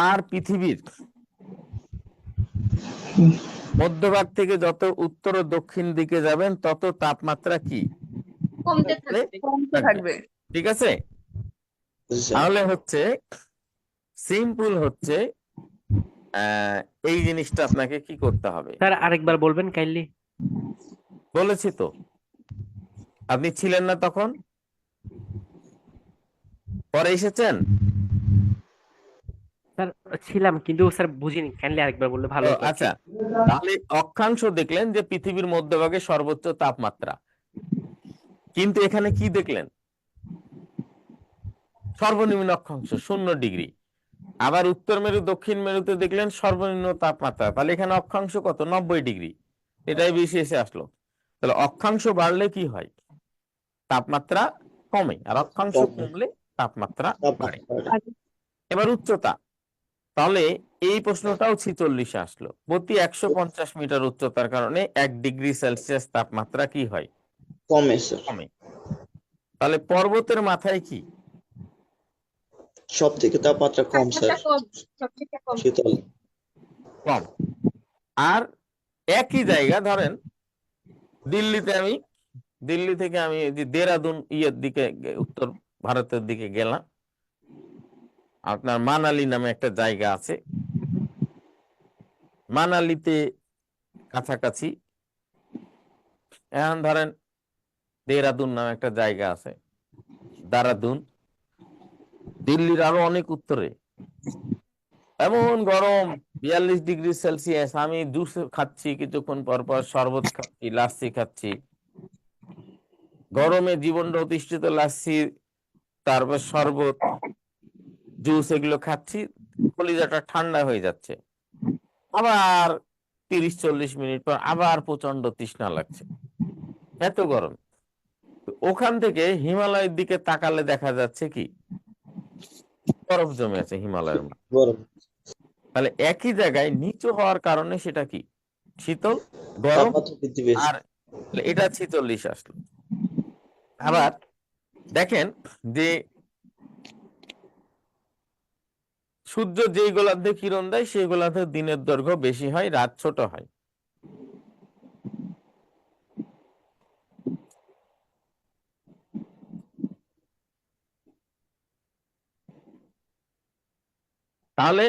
আর পৃথিবীর মধ্যভাগ থেকে যত উত্তর ও দক্ষিণ দিকে যাবেন তত তাপমাত্রা কি কমতে থাকবে। ঠিক আছে। তাহলে হচ্ছে সিম্পল হচ্ছে এই জিনিসটা আপনাকে কি করতে হবে। স্যার আরেকবার বলবেন কাইন্ডলি। বলেছি তো, আপনি ছিলেন না তখন, পরে এসেছেন। স্যার ছিলাম কিন্তু স্যার বুঝিনি, কাইন্ডলি আরেকবার বললে ভালো হতো আর কি। আচ্ছা, তাহলে অক্ষাংশ দেখলেন যে পৃথিবীর মধ্যভাগে সর্বোচ্চ তাপমাত্রা, কিন্তু এখানে কি দেখলেন, সর্বনিম্ন অক্ষাংশ 0 ডিগ্রি। আবার উত্তর মেরু দক্ষিণ মেরুতে দেখলেন সর্বনিম্ন তাপমাত্রা, তাহলে এখানে অক্ষাংশ কত, 90 ডিগ্রি। এটাই বেশি এসে আসলো। তাহলে অক্ষাংশ বাড়লে কি হয়, তাপমাত্রা কমে, আর অক্ষাংশ কমলে তাপমাত্রা বাড়ে। এবার উচ্চতা, তাহলে এই প্রশ্নটাও 46 আসলো। প্রতি 150 মিটার উচ্চতার কারণে 1 ডিগ্রি সেলসিয়াস তাপমাত্রা কি হয়, কমে স্যার। কমে। তাহলে পর্বতের মাথায় কি, সব থেকে তাপমাত্রা কম স্যার, শীতল কম। আর একই জায়গা ধরেন দিল্লি থেকে আমি যে দেরাদুন দিকে উত্তর ভারতের দিকে গেলাম, আপনার মানালি নামে একটা জায়গা আছে, মানালিতে কাছাকাছি এখন ধরেন দেরাদুন নামে একটা জায়গা আছে, দারাদুন, দিল্লির আরো অনেক উত্তরে, এমন গরম 42 ডিগ্রি সেলসিয়াস। আমি জুস খাচ্ছি, কিছুক্ষণ পর পর শরবত খাচ্ছি, লাসি খাচ্ছি, গরমে জীবনটা অতিষ্ঠিত, লাসি তারপর শরবত জুস এগুলো খাচ্ছি, কলিজাটা ঠান্ডা হয়ে যাচ্ছে। আবার 30-40 মিনিট পর আবার প্রচন্ড তৃষ্ণা লাগছে, এত গরম। ওখান থেকে হিমালয়ের দিকে তাকালে দেখা যাচ্ছে কি বরফ জমে আছে হিমালয়ের মধ্যে। গরম। তাহলে একই জায়গায় নিচু হওয়ার কারণে সেটা কি শীতল, গরম, তাপমাত্রা বৃদ্ধি পেয়েছে। আর এটা 46 আসলো। আবার দেখেন যে সূর্য যেই গোলার্ধে কিরণ দেয় সেই গোলার্ধে দিনের দৈর্ঘ্য বেশি হয়, রাত ছোট হয়। তাহলে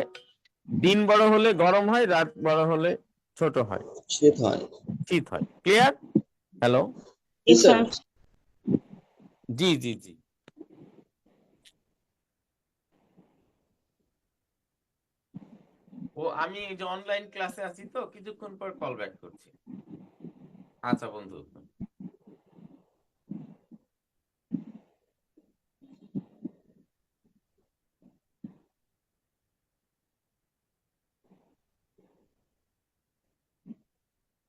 দিন বড় হলে গরম হয়, রাত বড় হলে ছোট হয়, শীত হয়। শীত হয়। ক্লিয়ার? হ্যালো, জি স্যার। জি জি জি। ও আমি এই যে অনলাইন ক্লাসে আছি তো কিছুক্ষণ পর কল ব্যাক করছি। আচ্ছা বন্ধু।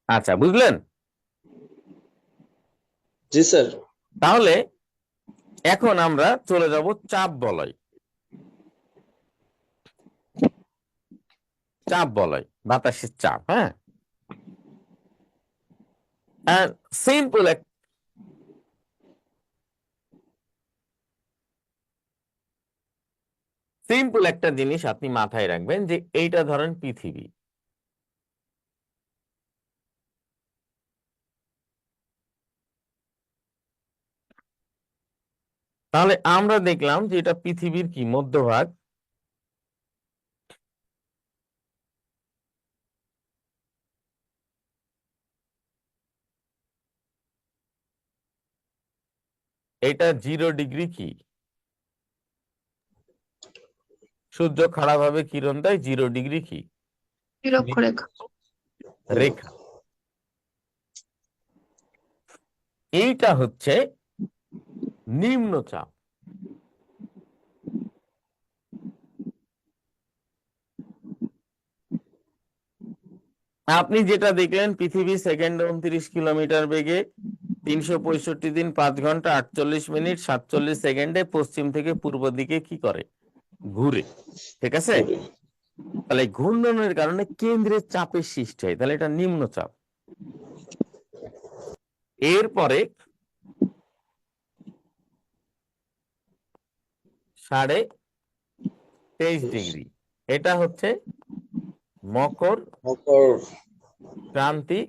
আচ্ছা বুঝলেন? জি স্যার। তাহলে এখন আমরা চলে যাব চাপ বলয়। চাপ বলয়, বাতাসের চাপ। হ্যাঁ, সিম্পল একটা জিনিস আপনি মাথায় রাখবেন যে এইটা ধরেন পৃথিবী, তাহলে আমরা দেখলাম যে এটা পৃথিবীর কি মধ্যভাগ। এটা 0 ডিগ্রি কি সূর্য খাড়াভাবে কিরণ দেয়, 0 ডিগ্রি কি নিরক্ষরেখা। রেখা। এইটা হচ্ছে নিম্নচাপ। আপনি যেটা দেখলেন পৃথিবী সেকেন্ডে 29 কিলোমিটার বেগে 365 দিন 5 ঘন্টা 48 মিনিট 47 সেকেন্ডে পশ্চিম থেকে পূর্ব দিকে কি করে, ঘুরে। ঠিক আছে? তাহলে ঘূর্ণনের কারণে কেন্দ্রের চাপের সৃষ্টি হয়, তাহলে এটা নিম্নচাপ। এরপরে 23.5 ডিগ্রি, এটা হচ্ছে মকর ক্রান্তি,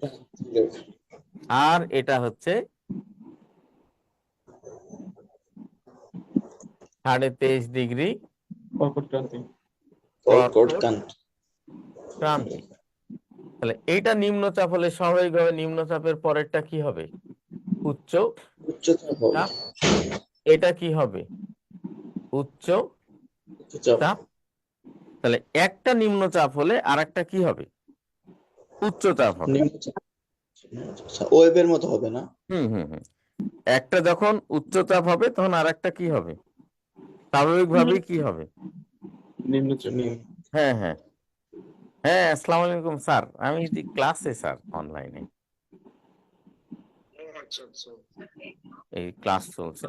আর এটা হচ্ছে 23.5 ডিগ্রি কর্কট ক্রান্তি। তাহলে এইটা নিম্নচাপ হলে স্বাভাবিকভাবে নিম্নচাপের পরেরটা কি হবে, উচ্চ চাপ। এটা কি হবে, উচ্চ চাপ। তাহলে একটা নিম্নচাপ হলে আর একটা কি হবে, উচ্চচাপ হবে। ওয়েভের মতো হবে না? হুম হুম হুম। একটা যখন উচ্চচাপ হবে তখন আর একটা কি হবে, স্বাভাবিকভাবেই কি হবে, হ্যাঁ হ্যাঁ হ্যাঁ। আসসালামু আলাইকুম স্যার, আমি ক্লাসে স্যার অনলাইনে, এই ক্লাস চলছে।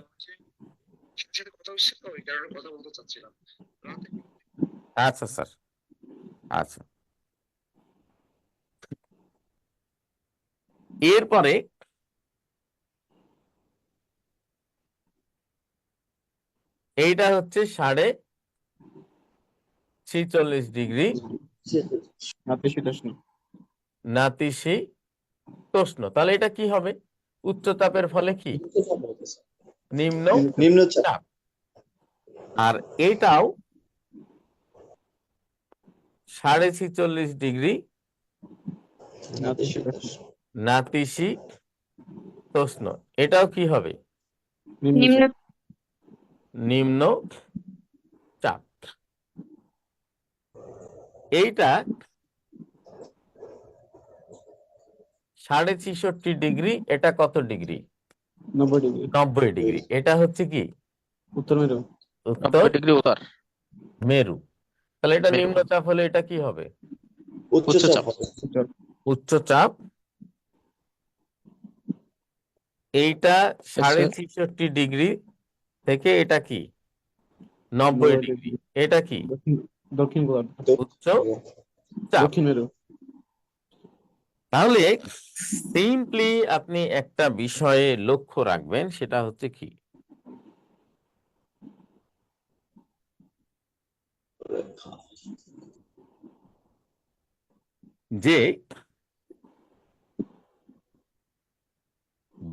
আচ্ছা স্যার, আচ্ছা। এরপরে এইটা হচ্ছে 46.5 ডিগ্রি নাতিশীতোষ্ণ। তাহলে এটা কি হবে, উচ্চতাপের ফলে কি নিম্নচাপ। আর এটাও 46.5 ডিগ্রি নাতিশীতোষ্ণ। এটাও কি হবে, নিম্ন চাপ। এইটা 66.5 ডিগ্রি, এটা কত ডিগ্রি, 90 ডিগ্রি। এটা হচ্ছে কি উত্তর মেরু। তাহলে এটা নিম্নচাপ হলে এটা কি হবে, উচ্চচাপ। এইটা 66.5 ডিগ্রি থেকে এটা কি 90 ডিগ্রি, এটা কি দক্ষিণ গোলার্ধ, উচ্চ চাপ। দক্ষিণ মেরু। তাহলে সিম্পলি আপনি একটা বিষয়ে লক্ষ্য রাখবেন, সেটা হচ্ছে কি, যে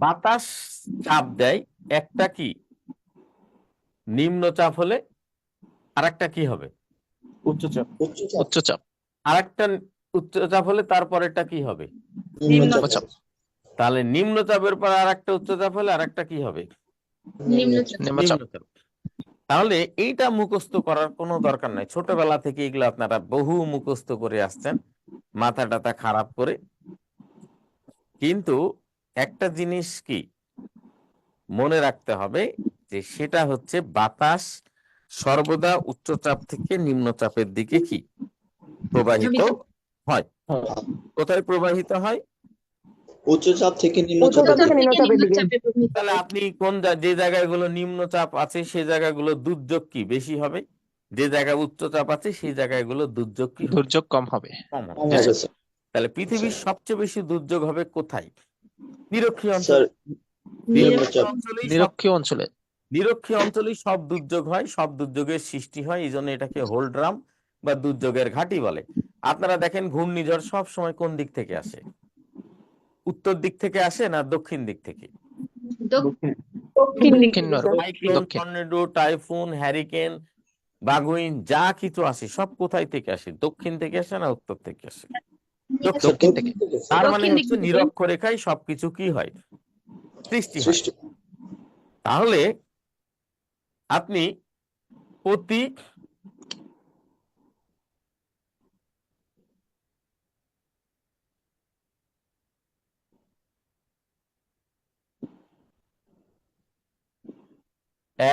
বাতাস চাপ দেয়, একটা কি নিম্নচাপ হলে আরেকটা কি হবে, উচ্চচাপ। উচ্চচাপ। উচ্চচাপ। আরেকটা উচ্চচাপ হলে তারপরেরটা কি হবে, নিম্নচাপ। তাহলে নিম্নচাপের পর আরেকটা উচ্চচাপ হলে আরেকটা কি হবে, নিম্নচাপ। নিম্নচাপ। নিম্নচাপ। তাহলে এইটা মুখস্থ করার কোনো দরকার নাই, ছোটবেলা থেকে এগুলো আপনারা বহু মুখস্থ করে আসছেন মাথা টাথা খারাপ করে। কিন্তু একটা জিনিস কি মনে রাখতে হবে, যে সেটা হচ্ছে বাতাস সর্বদা উচ্চচাপ থেকে নিম্নচাপের দিকে কি প্রবাহিত হয়। কোথায় প্রবাহিত হয়, উচ্চচাপ থেকে নিম্নচাপের উচ্চচাপ দিকে। থেকে নিম্নচাপে প্রবাহিত তাহলে হয়। আপনি কোন যে জায়গাগুলো নিম্নচাপ আছে সেই জায়গাগুলো দুর্যোগ কি বেশি হবে, যে জায়গায় উচ্চচাপ আছে সেই জায়গাগুলো দুর্যোগ কি হবে, দুর্যোগ কম হবে। কম কম হবে। হবে স্যার। তাহলে পৃথিবীর সবচেয়ে বেশি দুর্যোগ হবে কোথায়, নিরক্ষীয় অঞ্চল। স্যার নিরক্ষীয় নিম্নচাপ। অঞ্চলেই সব নিরক্ষীয় অঞ্চলে। নিরক্ষীয় অঞ্চলেই সব দুর্যোগ হয়, সব দুর্যোগের সৃষ্টি হয়, এই জন্য এটাকে হোলড্রাম বা দুর্যোগের ঘাঁটি বলে। আপনারা দেখেন ঘূর্ণিঝড় সব সময় কোন দিক থেকে আসে, উত্তর দিক থেকে আসে না দক্ষিণ দিক থেকে? দক্ষিণ। দক্ষিণ দিক দক্ষিণ থেকে মেরু। স্যার। সাইক্লোন, দক্ষিণ। টর্নেডো, টাইফুন, হ্যারিকেন, বাগুইন যা কিছু আসে সব কোথায় থেকে আসে, দক্ষিণ থেকে আসে না উত্তর থেকে আসে? দক্ষিণ। দক্ষিণ থেকে। তার মানে দক্ষিণ দিক হচ্ছে থেকে। নিরক্ষরেখায় সবকিছু কি হয়, সৃষ্টি হয়। সৃষ্টি। তাহলে আপনি প্রতি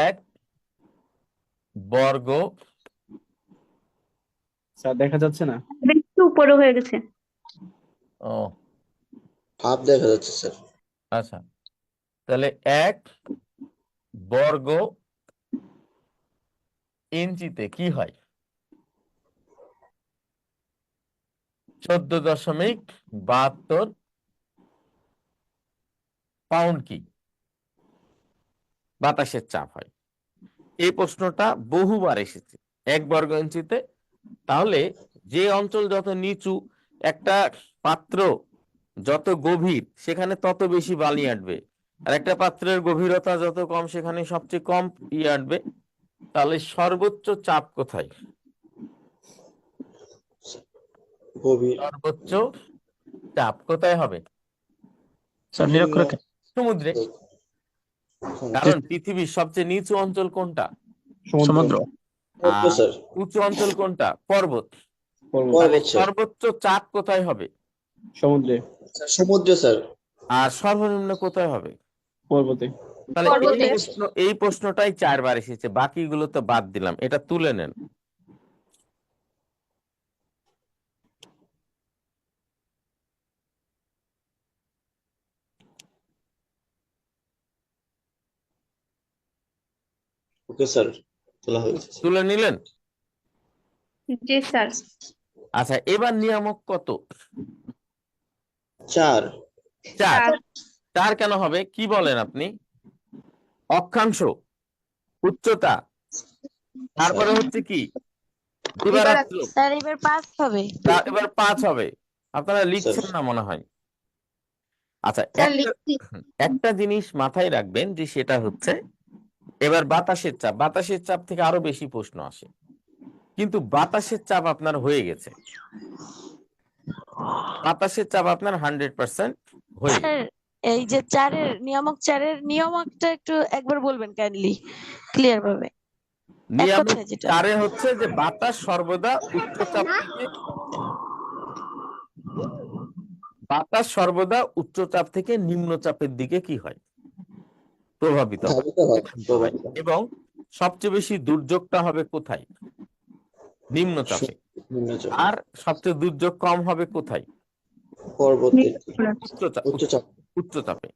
এক বর্গ স্যার দেখা যাচ্ছে না? একটু উপরে হয়ে গেছে। ও হাফ দেখা যাচ্ছে স্যার। আচ্ছা, তাহলে এক বর্গ ইঞ্চিতে কি হয়, 14.72 পাউন্ড কি বাতাসের চাপ হয়। এই প্রশ্নটা বহুবার এসেছে, এক বর্গ ইঞ্চিতে। তাহলে যে অঞ্চল যত নিচু, একটা পাত্র যত গভীর সেখানে তত বেশি বালি আটবে, আর একটা পাত্রের গভীরতা যত কম সেখানে সবচেয়ে কম আটবে। তাহলে সর্বোচ্চ চাপ কোথায়, গভীর। সর্বোচ্চ চাপ কোথায় হবে, স্যার নিরক্ষরেখা। সমুদ্রে। কারণ পৃথিবীর সবচেয়ে নিচু অঞ্চল কোনটা, সমুদ্র। আর স্যার উঁচু অঞ্চল কোনটা, পর্বত। পর্বত। তাহলে পর্বত স্যার। সর্বোচ্চ চাপ কোথায় হবে, সমুদ্রে। স্যার সমুদ্রে স্যার। আর সর্বনিম্ন কোথায় হবে, পর্বতে। তাহলে পর্বতে। এই প্রশ্নটাই 4 বার এসেছে, বাকিগুলো তো বাদ দিলাম, এটা তুলে নেন। ওকে স্যার, তোলা হয়েছে স্যার। তুলে নিলেন? জি স্যার। আচ্ছা, এবার নিয়ামক কত, 4। 4। 4 কেন হবে, কি বলেন আপনি, অক্ষাংশ, উচ্চতা, তারপরে হচ্ছে কি দিবারাত্র, স্যার এবার 5 হবে। এবার 5 হবে। আপনারা লিখছেন না মনে হয়। আচ্ছা, স্যার লিখছি। একটা জিনিস মাথায় রাখবেন, যে সেটা হচ্ছে এবার বাতাসের চাপ, বাতাসের চাপ থেকে আরো বেশি প্রশ্ন আসে, কিন্তু বাতাসের চাপ আপনার হয়ে গেছে, বাতাসের চাপ আপনার 100% হয়ে গেছে। স্যার এই যে 4-এর নিয়ামকটা একটু একবার বলবেন কাইন্ডলি, ক্লিয়ার ভাবে, এক নিয়ামক কথায় যেটা। 4-এ হচ্ছে যে বাতাস সর্বদা উচ্চচাপ থেকে, বাতাস সর্বদা উচ্চচাপ থেকে নিম্নচাপের দিকে কি হয়, প্রভাবিত হয়, ধাবিত হয়, প্রভাবিত হয়। এবং সবচেয়ে বেশি দুর্যোগটা হবে কোথায়, নিম্নচাপে। নিম্নচাপ। আর সবচেয়ে দুর্যোগ কম হবে কোথায়, পর্বতের উচ্চচাপ, উচ্চচাপে।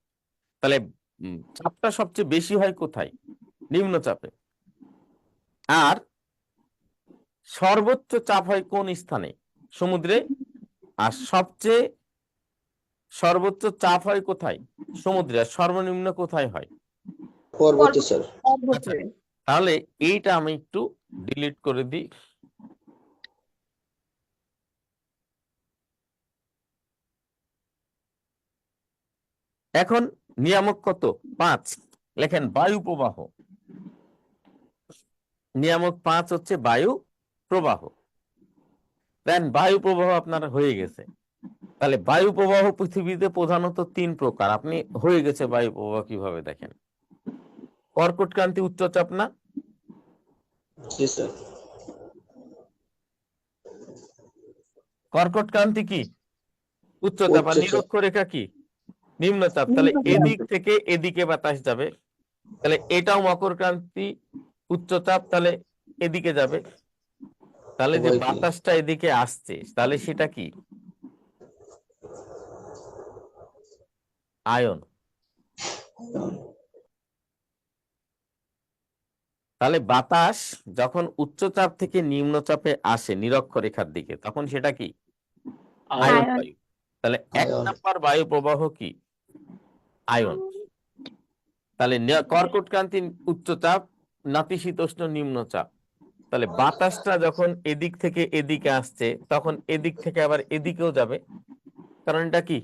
তাহলে চাপটা সবচেয়ে বেশি হয় কোথায়, নিম্নচাপে। আর সর্বোচ্চ চাপ হয় কোন স্থানে? সমুদ্রে। আর সবচেয়ে সর্বোচ্চ চাপ হয় কোথায়? সমুদ্রে। আর সর্বনিম্ন কোথায় হয়? পর্বতে স্যার। আচ্ছা, তাহলে এইটা আমি একটু ডিলিট করে দিই। এখন নিয়ামক কত? 5। লেখেন বায়ু প্রবাহ। নিয়ামক 5 হচ্ছে বায়ু প্রবাহ। দেন বায়ু প্রবাহ আপনার হয়ে গেছে। তাহলে বায়ু প্রবাহ পৃথিবীতে প্রধানত 3 প্রকার। আপনি হয়ে গেছে বায়ু প্রবাহ কিভাবে দেখেন? কর্কটক্রান্তি উচ্চচাপ না? জি স্যার। কর্কটক্রান্তি কি? উচ্চচাপ। আর উচ্চচাপ। নিরক্ষরেখা কি? নিম্নচাপ। তাহলে এদিক থেকে এদিকে বাতাস যাবে। তাহলে এটাও মকরক্রান্তি উচ্চচাপ, তাহলে এদিকে যাবে। তাহলে যে উভয় কি? বাতাসটা এদিকে আসছে, তাহলে সেটা কি? আয়ন। তাহলে বাতাস যখন উচ্চচাপ থেকে নিম্নচাপে আসে নিরক্ষরেখার দিকে, তখন সেটা কি? Ion ion. বায়ু। তাহলে 1 আয়ন। নাম্বার বায়ু প্রবাহ কি? আয়ন। তাহলে কর্কটক্রান্তি উচ্চচাপ, নাতিশীতোষ্ণ নিম্নচাপ। তাহলে বাতাসটা যখন এদিক থেকে এদিকে আসছে, তখন এদিক থেকে আবার এদিকেও যাবে, কারণ এটা কি?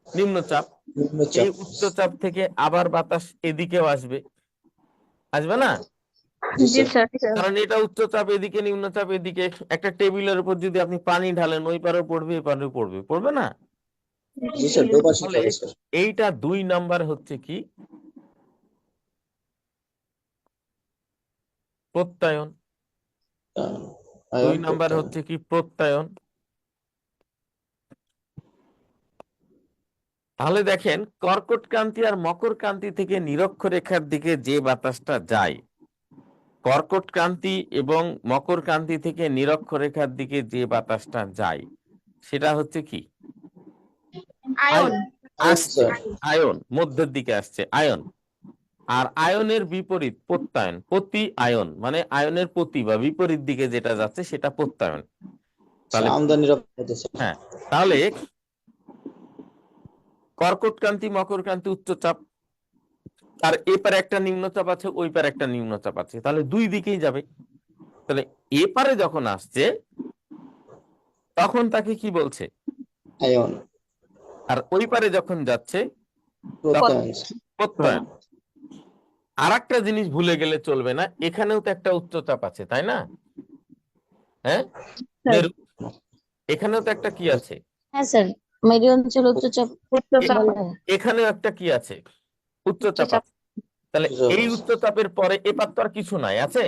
নিম্নচাপ। নিম্নচাপ। এই উচ্চচাপ থেকে আবার বাতাস এদিকেও আসবে, আসবে না? জি জি স্যার। স্যার। কারণ এটা উচ্চচাপ এদিকে, নিম্নচাপ এদিকে। একটা টেবিলের উপর যদি আপনি পানি ঢালেন, ওই পারেও পড়বে, এই পারেও পড়বে, পড়বে না? জি স্যার, দুপাশে তাহলে যাবে স্যার। এইটা 2 নাম্বার হচ্ছে কি? প্রত্যায়ন। 2 আয়ন নাম্বার প্রত্যায়ন। হচ্ছে কি? প্রত্যায়ন। তাহলে দেখেন, কর্কটক্রান্তি আর মকরক্রান্তি থেকে নিরক্ষরেখার দিকে যে বাতাসটা যায়, কর্কটক্রান্তি এবং মকরক্রান্তি থেকে নিরক্ষরেখার দিকে যে বাতাসটা যায়, সেটা হচ্ছে কি? আয়ন। আসছে আয়ন, মধ্যের দিকে আসছে আয়ন। আর আয়নের বিপরীত প্রত্যায়ন। প্রতি আয়ন মানে আয়নের প্রতি বা বিপরীত দিকে যেটা যাচ্ছে সেটা প্রত্যায়ন। তাহলে আমদানি রপ্তানি স্যার। হ্যাঁ, তাহলে কর্কটক্রান্তি মকরক্রান্তি উচ্চচাপ, আর এপারে একটা নিম্নচাপ আছে, ওই পারে একটা নিম্নচাপ আছে, তাহলে 2 দিকেই যাবে। তাহলে এপারে যখন আসছে, তখন তাকে কি বলছে? আয়ন। আর ওই পারে যখন যাচ্ছে, তখন প্রত্যায়ন। প্রত্যয়ন। আর একটা জিনিস ভুলে গেলে চলবে না, এখানেও তো একটা উচ্চচাপ আছে, তাই না? হ্যাঁ, মেরু। এখানেও তো একটা কি আছে? হ্যাঁ স্যার, মেরু অঞ্চল উচ্চচাপ বলা হয়। এখানেও একটা কি আছে? উচ্চচাপ আছে। তাহলে এই উচ্চচাপের পরে এপার তো আর কিছু নাই, আছে?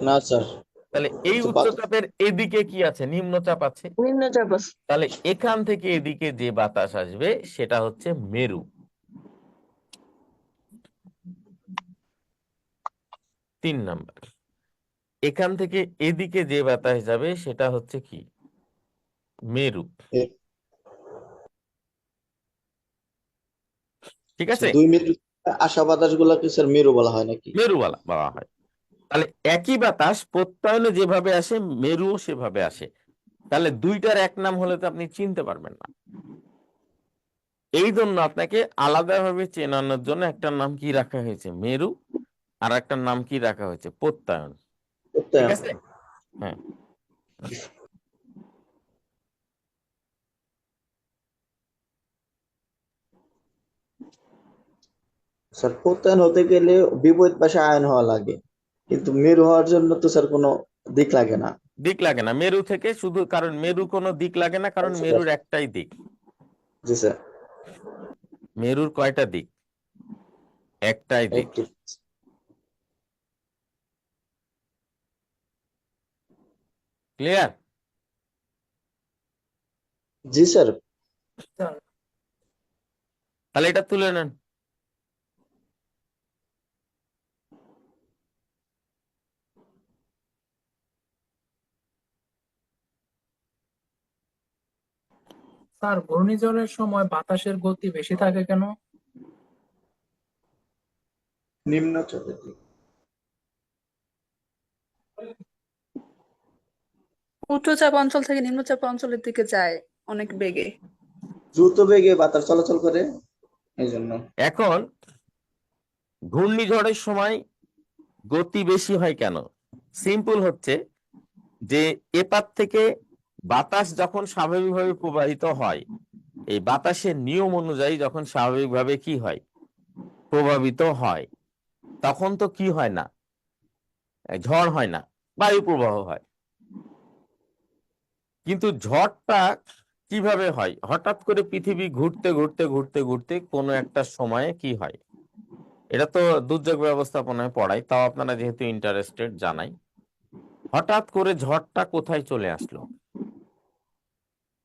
না স্যার। তাহলে এই উচ্চচাপের এদিকে কি আছে? নিম্নচাপ আছে। নিম্নচাপ আছে। তাহলে এখান থেকে এদিকে যে বাতাস আসবে সেটা হচ্ছে মেরু। 3 নাম্বার। এখান থেকে এদিকে যে বাতাস যাবে সেটা হচ্ছে কি? মেরু। ঠিক আছে? 2 মিটার আসা বাতাস গুলাকে স্যার মেরু বলা হয় নাকি? মেরু বলা হয়। তাহলে একই বাতাস প্রত্যয়নে যেভাবে আসে, মেরুও সেভাবে আসে। তাহলে 2টার এক নাম হলে তো আপনি চিনতে পারবেন না। এই জন্য আপনাকে আলাদাভাবে চেনানোর জন্য একটার নাম কি রাখা হয়েছে? মেরু। আর একটার নাম কি রাখা হয়েছে? প্রত্যয়ন। ঠিক প্রত্যায়ন। আছে? হ্যাঁ। স্যার প্রত্যায়ন হতে গেলে বিপরীত পাশে আয়ন হওয়া লাগে, কিন্তু মেরু হওয়ার জন্য তো স্যার কোনো দিক লাগে না। দিক লাগে না মেরু থেকে, শুধু কারণ মেরু কোনো দিক লাগে না, কারণ আচ্ছা, মেরুর একটাই দিক। জি স্যার। মেরুর কয়টা দিক? একটাই দিক। একটি। ক্লিয়ার? জি স্যার। তাহলে এটা তুলে নেন। স্যার, ঘূর্ণিঝড়ের সময় বাতাসের গতি বেশি থাকে কেন? নিম্নচাপের দিক। উচ্চচাপ অঞ্চল থেকে নিম্নচাপ অঞ্চলের দিকে যায় অনেক বেগে। দ্রুত বেগে বাতাস চলাচল করে এই জন্য। এখন ঘূর্ণিঝড়ের সময় গতি বেশি হয় কেন? সিম্পল হচ্ছে যে এপার থেকে বাতাস যখন স্বাভাবিকভাবে প্রবাহিত হয়, এই বাতাসের নিয়ম অনুযায়ী যখন স্বাভাবিকভাবে কি হয়, প্রভাবিত হয়, তখন তো কি হয় না, ঝড় হয় না, বায়ু প্রবাহ হয়। কিন্তু ঝড়টা কিভাবে হয়? হঠাৎ করে পৃথিবী ঘুরতে ঘুরতে ঘুরতে ঘুরতে কোনো একটা সময়ে কি হয়, এটা তো দুর্যোগ ব্যবস্থাপনায় পড়াই, তাও আপনারা যেহেতু ইন্টারেস্টেড জানাই। হঠাৎ করে ঝড়টা কোথায় চলে আসলো?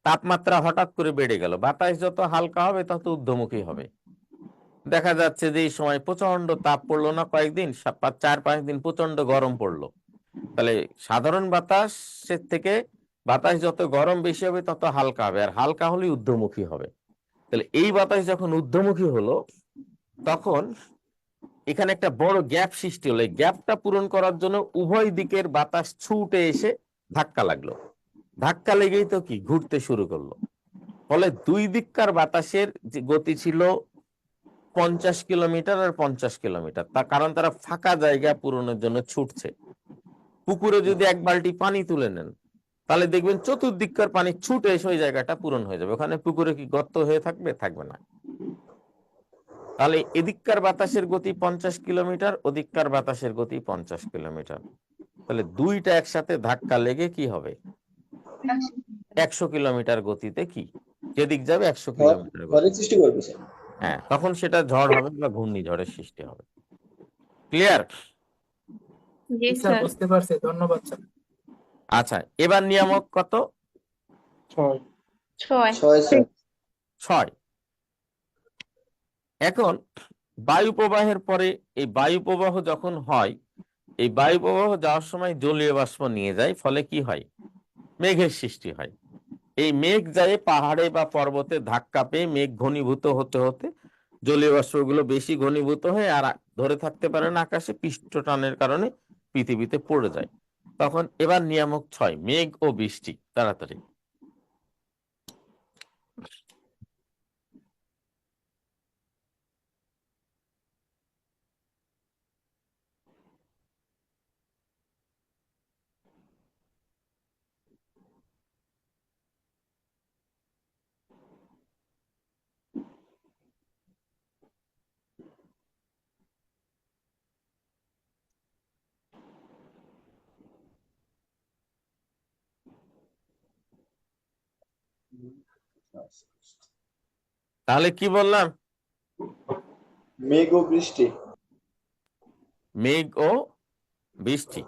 তাপমাত্রা হঠাৎ করে বেড়ে গেল, বাতাস যত হালকা হবে তত ঊর্ধ্বমুখী হবে। দেখা যাচ্ছে যে এই সময় প্রচন্ড তাপ পড়লো না, কয়েকদিন 4-5 দিন প্রচন্ড গরম পড়লো। তাহলে সাধারণ বাতাসের থেকে বাতাস যত গরম বেশি হবে তত হালকা হবে, আর হালকা হলে ঊর্ধ্বমুখী হবে। তাহলে এই বাতাস যখন ঊর্ধ্বমুখী হলো, তখন এখানে একটা বড় গ্যাপ সৃষ্টি হলো। এই গ্যাপটা পূরণ করার জন্য উভয় দিকের বাতাস ছুটে এসে ধাক্কা লাগলো। ধাক্কা লেগেই তো কি ঘুরতে শুরু করলো। ফলে দুই দিককার বাতাসের যে গতি ছিল 50 কিলোমিটার আর 50 কিলোমিটার, তার কারণ তারা ফাঁকা জায়গা পূরণের জন্য ছুটছে। পুকুরে যদি এক বালতি পানি তুলে নেন, তাহলে দেখবেন চতুর্দিককার পানি ছুটে এসে ওই জায়গাটা পূরণ হয়ে যাবে। ওখানে পুকুরে কি গর্ত হয়ে থাকবে? থাকবে না। তাহলে এদিককার বাতাসের গতি 50 কিলোমিটার, ওদিককার বাতাসের গতি 50 কিলোমিটার। তাহলে দুইটা একসাথে ধাক্কা লেগে কি হবে? 100 কিলোমিটার গতিতে কি যেদিক যাবে 100 কিলোমিটার ঝড়ের গতি। সৃষ্টি করবে স্যার। হ্যাঁ, তখন সেটা ঝড় হবে বা ঘূর্ণিঝড়ের সৃষ্টি হবে। ক্লিয়ার? জি স্যার, বুঝতে পারছি, ধন্যবাদ স্যার। আচ্ছা, এবার নিয়ামক কত? 6। 6 স্যার। 6। এখন বায়ু প্রবাহের পরে এই বায়ু প্রবাহ যখন হয়, এই বায়ু প্রবাহ যাওয়ার সময় জলীয় বাষ্প নিয়ে যায়, ফলে কি হয়? মেঘের সৃষ্টি হয়। এই মেঘ যায় পাহাড়ে বা পর্বতে ধাক্কা পেয়ে মেঘ ঘনীভূত হতে হতে জলীয় বাষ্পগুলো বেশি ঘনীভূত হয়ে আর ধরে থাকতে পারে না আকাশে, পৃষ্ঠটানের কারণে পৃথিবীতে পড়ে যায়। তখন এবার নিয়ামক 6, মেঘ ও বৃষ্টি। তাড়াতাড়ি। তাহলে কি বললাম? মেঘ ও বৃষ্টি। মেঘ ও বৃষ্টি।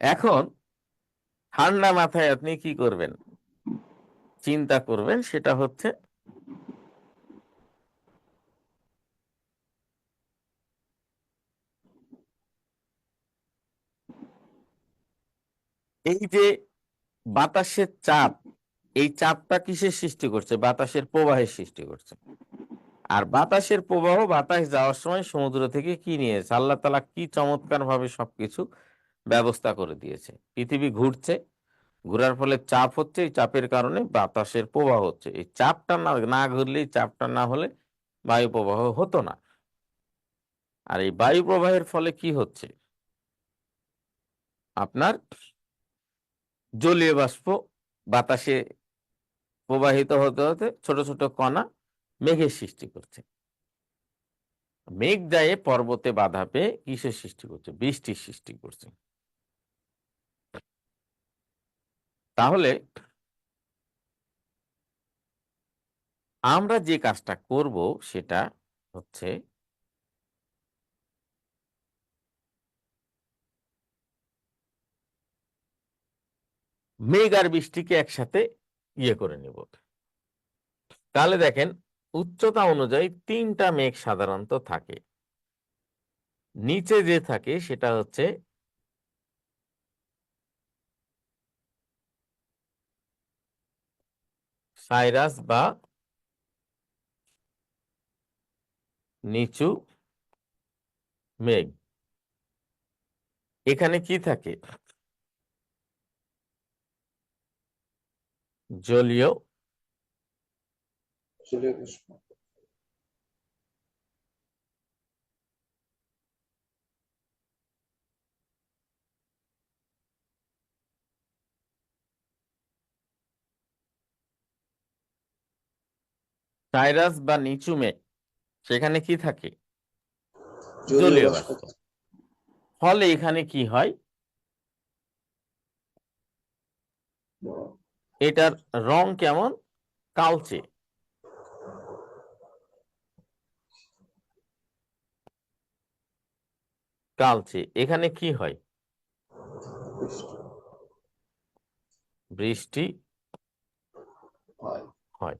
এখন ঠান্ডা মাথায় আপনি কি করবেন, চিন্তা করবেন, সেটা হচ্ছে এই যে বাতাসের চাপ, এই চাপটা কিসের সৃষ্টি করছে? বাতাসের প্রবাহের সৃষ্টি করছে। আর বাতাসের প্রবাহ, বাতাস যাওয়ার সময় সমুদ্র থেকে কি নিয়েছে? আল্লাহ তাআলা কি চমৎকার ভাবে সবকিছু ব্যবস্থা করে দিয়েছে। পৃথিবী ঘুরছে, ঘোরার ফলে চাপ হচ্ছে, এই চাপের কারণে বাতাসের প্রবাহ হচ্ছে। এই চাপটা না ঘুরলে, চাপটা না হলে বায়ু প্রবাহ হতো না। আর এই বায়ু প্রবাহের ফলে কি হচ্ছে? আপনার জলীয় বাষ্প বাতাসে প্রবাহিত হতে হতে ছোট ছোট কণা মেঘের সৃষ্টি করছে। মেঘ যায় পর্বতে বাধা পেয়ে কিসের সৃষ্টি করছে? বৃষ্টির সৃষ্টি করছে। তাহলে আমরা যে কাজটা করব সেটা হচ্ছে মেঘ আর বৃষ্টিকে একসাথে করে নেব। তাহলে দেখেন, উচ্চতা অনুযায়ী 3টা মেঘ সাধারণত থাকে। নিচে যে থাকে সেটা হচ্ছে সাইরাস বা নিচু মেঘ। এখানে কি থাকে? জলীয় জলীয় বাষ্প। সাইরাস বা নিচু মেঘ, সেখানে কি থাকে? জলীয় জলীয় বাষ্প। বাষ্প। ফলে এখানে কি হয়? এটার রং কেমন? কালচে। কালচে। এখানে কি হয়? বৃষ্টি হয়। হয়।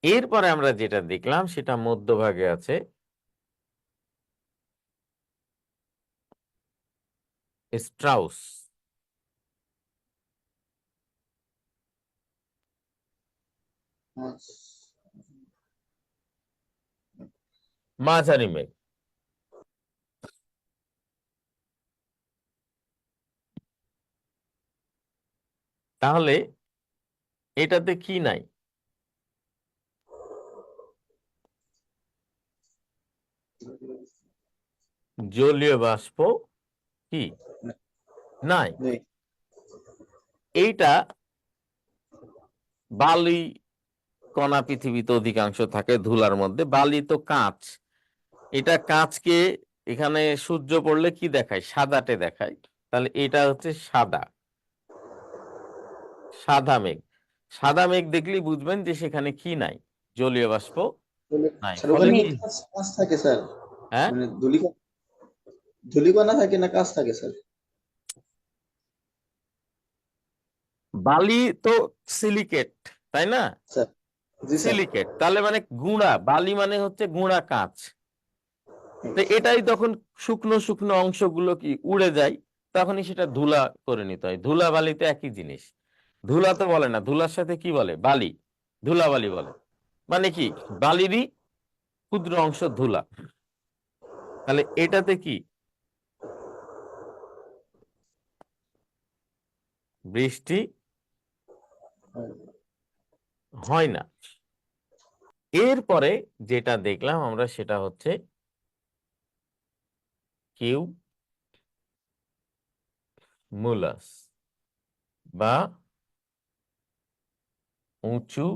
এরপরে আমরা যেটা দেখলাম সেটা মধ্যভাগে আছে স্ট্রাউস। মাঝারি মেঘ। তাহলে এটাতে কি নাই? জলীয় বাষ্প কি নাই। নেই। এইটা বালি কণা পৃথিবীতে অধিকাংশ থাকে ধুলার মধ্যে। বালি তো কাঁচ, এটা কাঁচকে এখানে সূর্য পড়লে কি দেখায়? সাদাটে দেখায়। তাহলে এটা হচ্ছে সাদা, সাদা মেঘ। সাদা মেঘ দেখলেই বুঝবেন যে সেখানে কি নাই? জলীয় বাষ্প নাই। স্যার ফলে ওখানে কি কি? কাঁচ থাকে স্যার? হ্যাঁ, মানে ধূলিকণা থাকে না কাঁচ থাকে স্যার? বালি তো সিলিকেট, তাই না? স্যার জি স্যার। সিলিকেট তাহলে মানে গুঁড়া। বালি মানে হচ্ছে গুঁড়া কাঁচ। তো এটাই তখন শুকনো শুকনো অংশগুলো কি উড়ে যায়, তখনই সেটা ধুলা করে নিতে হয়। ধুলা বালিতে একই জিনিস। ধুলা তো বলে না, ধুলার সাথে কি বলে? বালি, ধুলাবালি বলে। মানে কি? বালিরই ক্ষুদ্র অংশ ধুলা। তাহলে এটাতে কি বৃষ্টি হয় না। এরপরে যেটা দেখলাম আমরা সেটা হচ্ছে কিউমুলাস বা উঁচু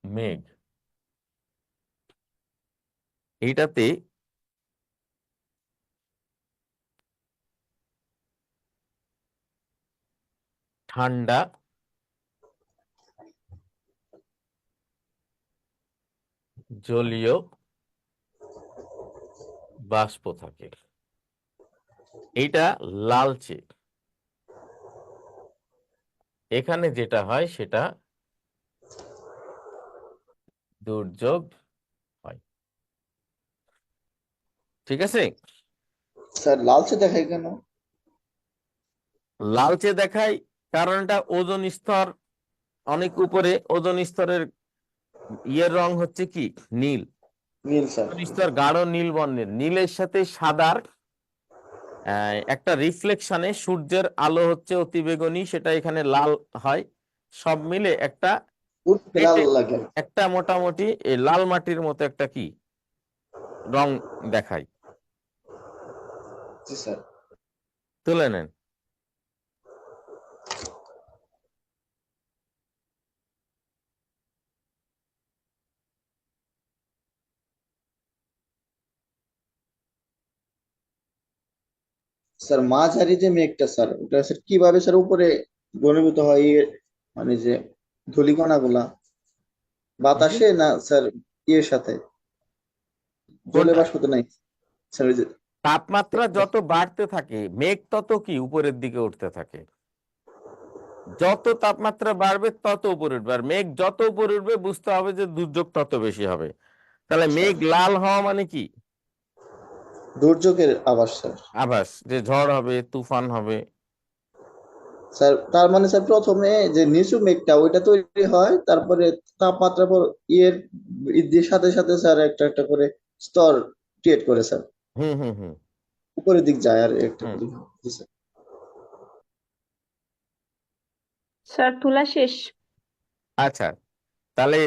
মেঘ। এইটাতে ঠান্ডা জলীয় বাষ্প থাকে। এইটা লালচে। এখানে যেটা হয় সেটা দুর্যোগ হয়। ঠিক আছে? স্যার লালচে দেখায় কেন? লালচে দেখায় কারণটা ওজোন স্তর অনেক উপরে। ওজোন স্তরের ইয়ের রং হচ্ছে কি? নীল। নীল স্যার। ওজোন স্তর গাঢ় নীল বর্ণের। নীলের সাথে সাদার একটা রিফ্লেকশনে সূর্যের আলো হচ্ছে অতিবেগুনি, সেটা এখানে লাল হয়। সব মিলে একটা উঠতে লাল লাগে। একটা মোটামুটি এই লাল মাটির মতো একটা কি রং দেখায়। জি স্যার। তুলে নেন। স্যার মাঝারি যে মেঘটা স্যার, ওটা স্যার কিভাবে স্যার উপরে ঘনীভূত হয়? মানে যে ধূলিকণা গুলা বাতাসে না স্যার ইয়ের সাথে? জলীয় কোনটা? বাষ্প তো নাই স্যার। ওই যে তাপমাত্রা যত বাড়তে থাকে মেঘ তত কি উপরের দিকে উঠতে থাকে। যত তাপমাত্রা বাড়বে তত উপরে উঠবে। আর মেঘ যত উপরে উঠবে বুঝতে হবে যে দুর্যোগ তত বেশি হবে। তাহলে মেঘ লাল হওয়া মানে কি? দুর্যোগের আভাস স্যার। আভাস যে ঝড় হবে, তুফান হবে। স্যার তার মানে স্যার প্রথমে যে নিচু মেঘটা ওইটা তৈরি হয়, তারপরে তাপমাত্রা বৃদ্ধির সাথে সাথে স্যার একটা একটা করে স্তর ক্রিয়েট করে স্যার, হুম হুম হুম উপরের দিক যায় আর একটা হুম করে। জি স্যার। স্যার তুলা শেষ। আচ্ছা, তাহলে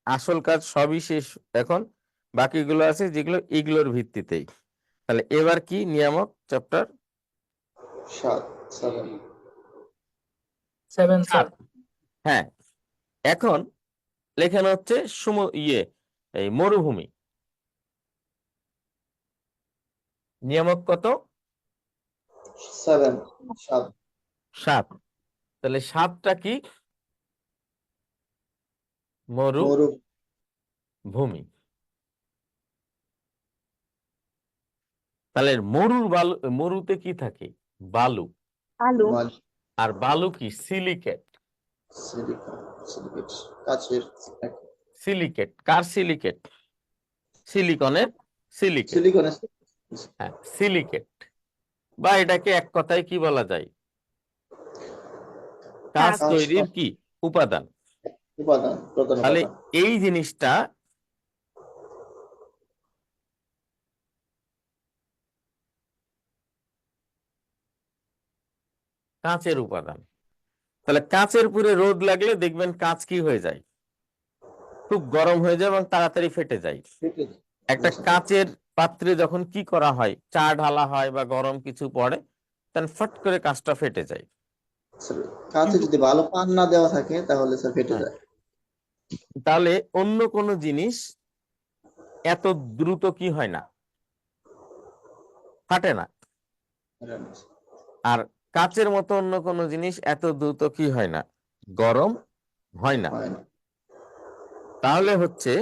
আসল কাজ সবই শেষ এখন, বাকিগুলো আছে যেগুলো এগুলোর ভিত্তিতেই। তাহলে এবার কি নিয়ামক চ্যাপ্টার 7 7 7 স্যার। 7। হ্যাঁ, এখন লেখানো হচ্ছে এই মরুভূমি। নিয়ামক কত? 7 7। তাহলে 7টা কি? মরু মরুভূমি। তাহলে মরুতে কি থাকে? বালু। আলু। আর বালু কি? সিলিকেট। সিলিকেট কাচের সিলিকেট কার সিলিকেট? সিলিকনের সিলিকেট। সিলিকনের হ্যাঁ, সিলিকেট, বা এটাকে এক কথায় কি বলা যায়? কাঁচ কাঁচ। তৈরির কি উপাদান। প্রধান তাহলে উপাদান। এই জিনিসটা কাঁচের উপাদান। তাহলে কাঁচের পুরে রোদ লাগলে দেখবেন কাঁচ কি হয়ে যায়? খুব গরম হয়ে যায় এবং তাড়াতাড়ি ফেটে যায়। একটা কাঁচের পাত্রে যখন কি করা হয়, চা ঢালা হয় বা গরম কিছু পড়ে, তখন ফট করে কাঁচটা ফেটে যায়। স্যার কাঁচে কিন্তু যদি ভালো পান না দেওয়া থাকে তাহলে স্যার ফেটে হ্যাঁ, যায়। তাহলে অন্য কোনো জিনিস এত দ্রুত কি হয় না, ফাটে না। আর কাঁচের মতো অন্য কোনো জিনিস এত দ্রুত কি হয় না, গরম হয় না। তাহলে হচ্ছে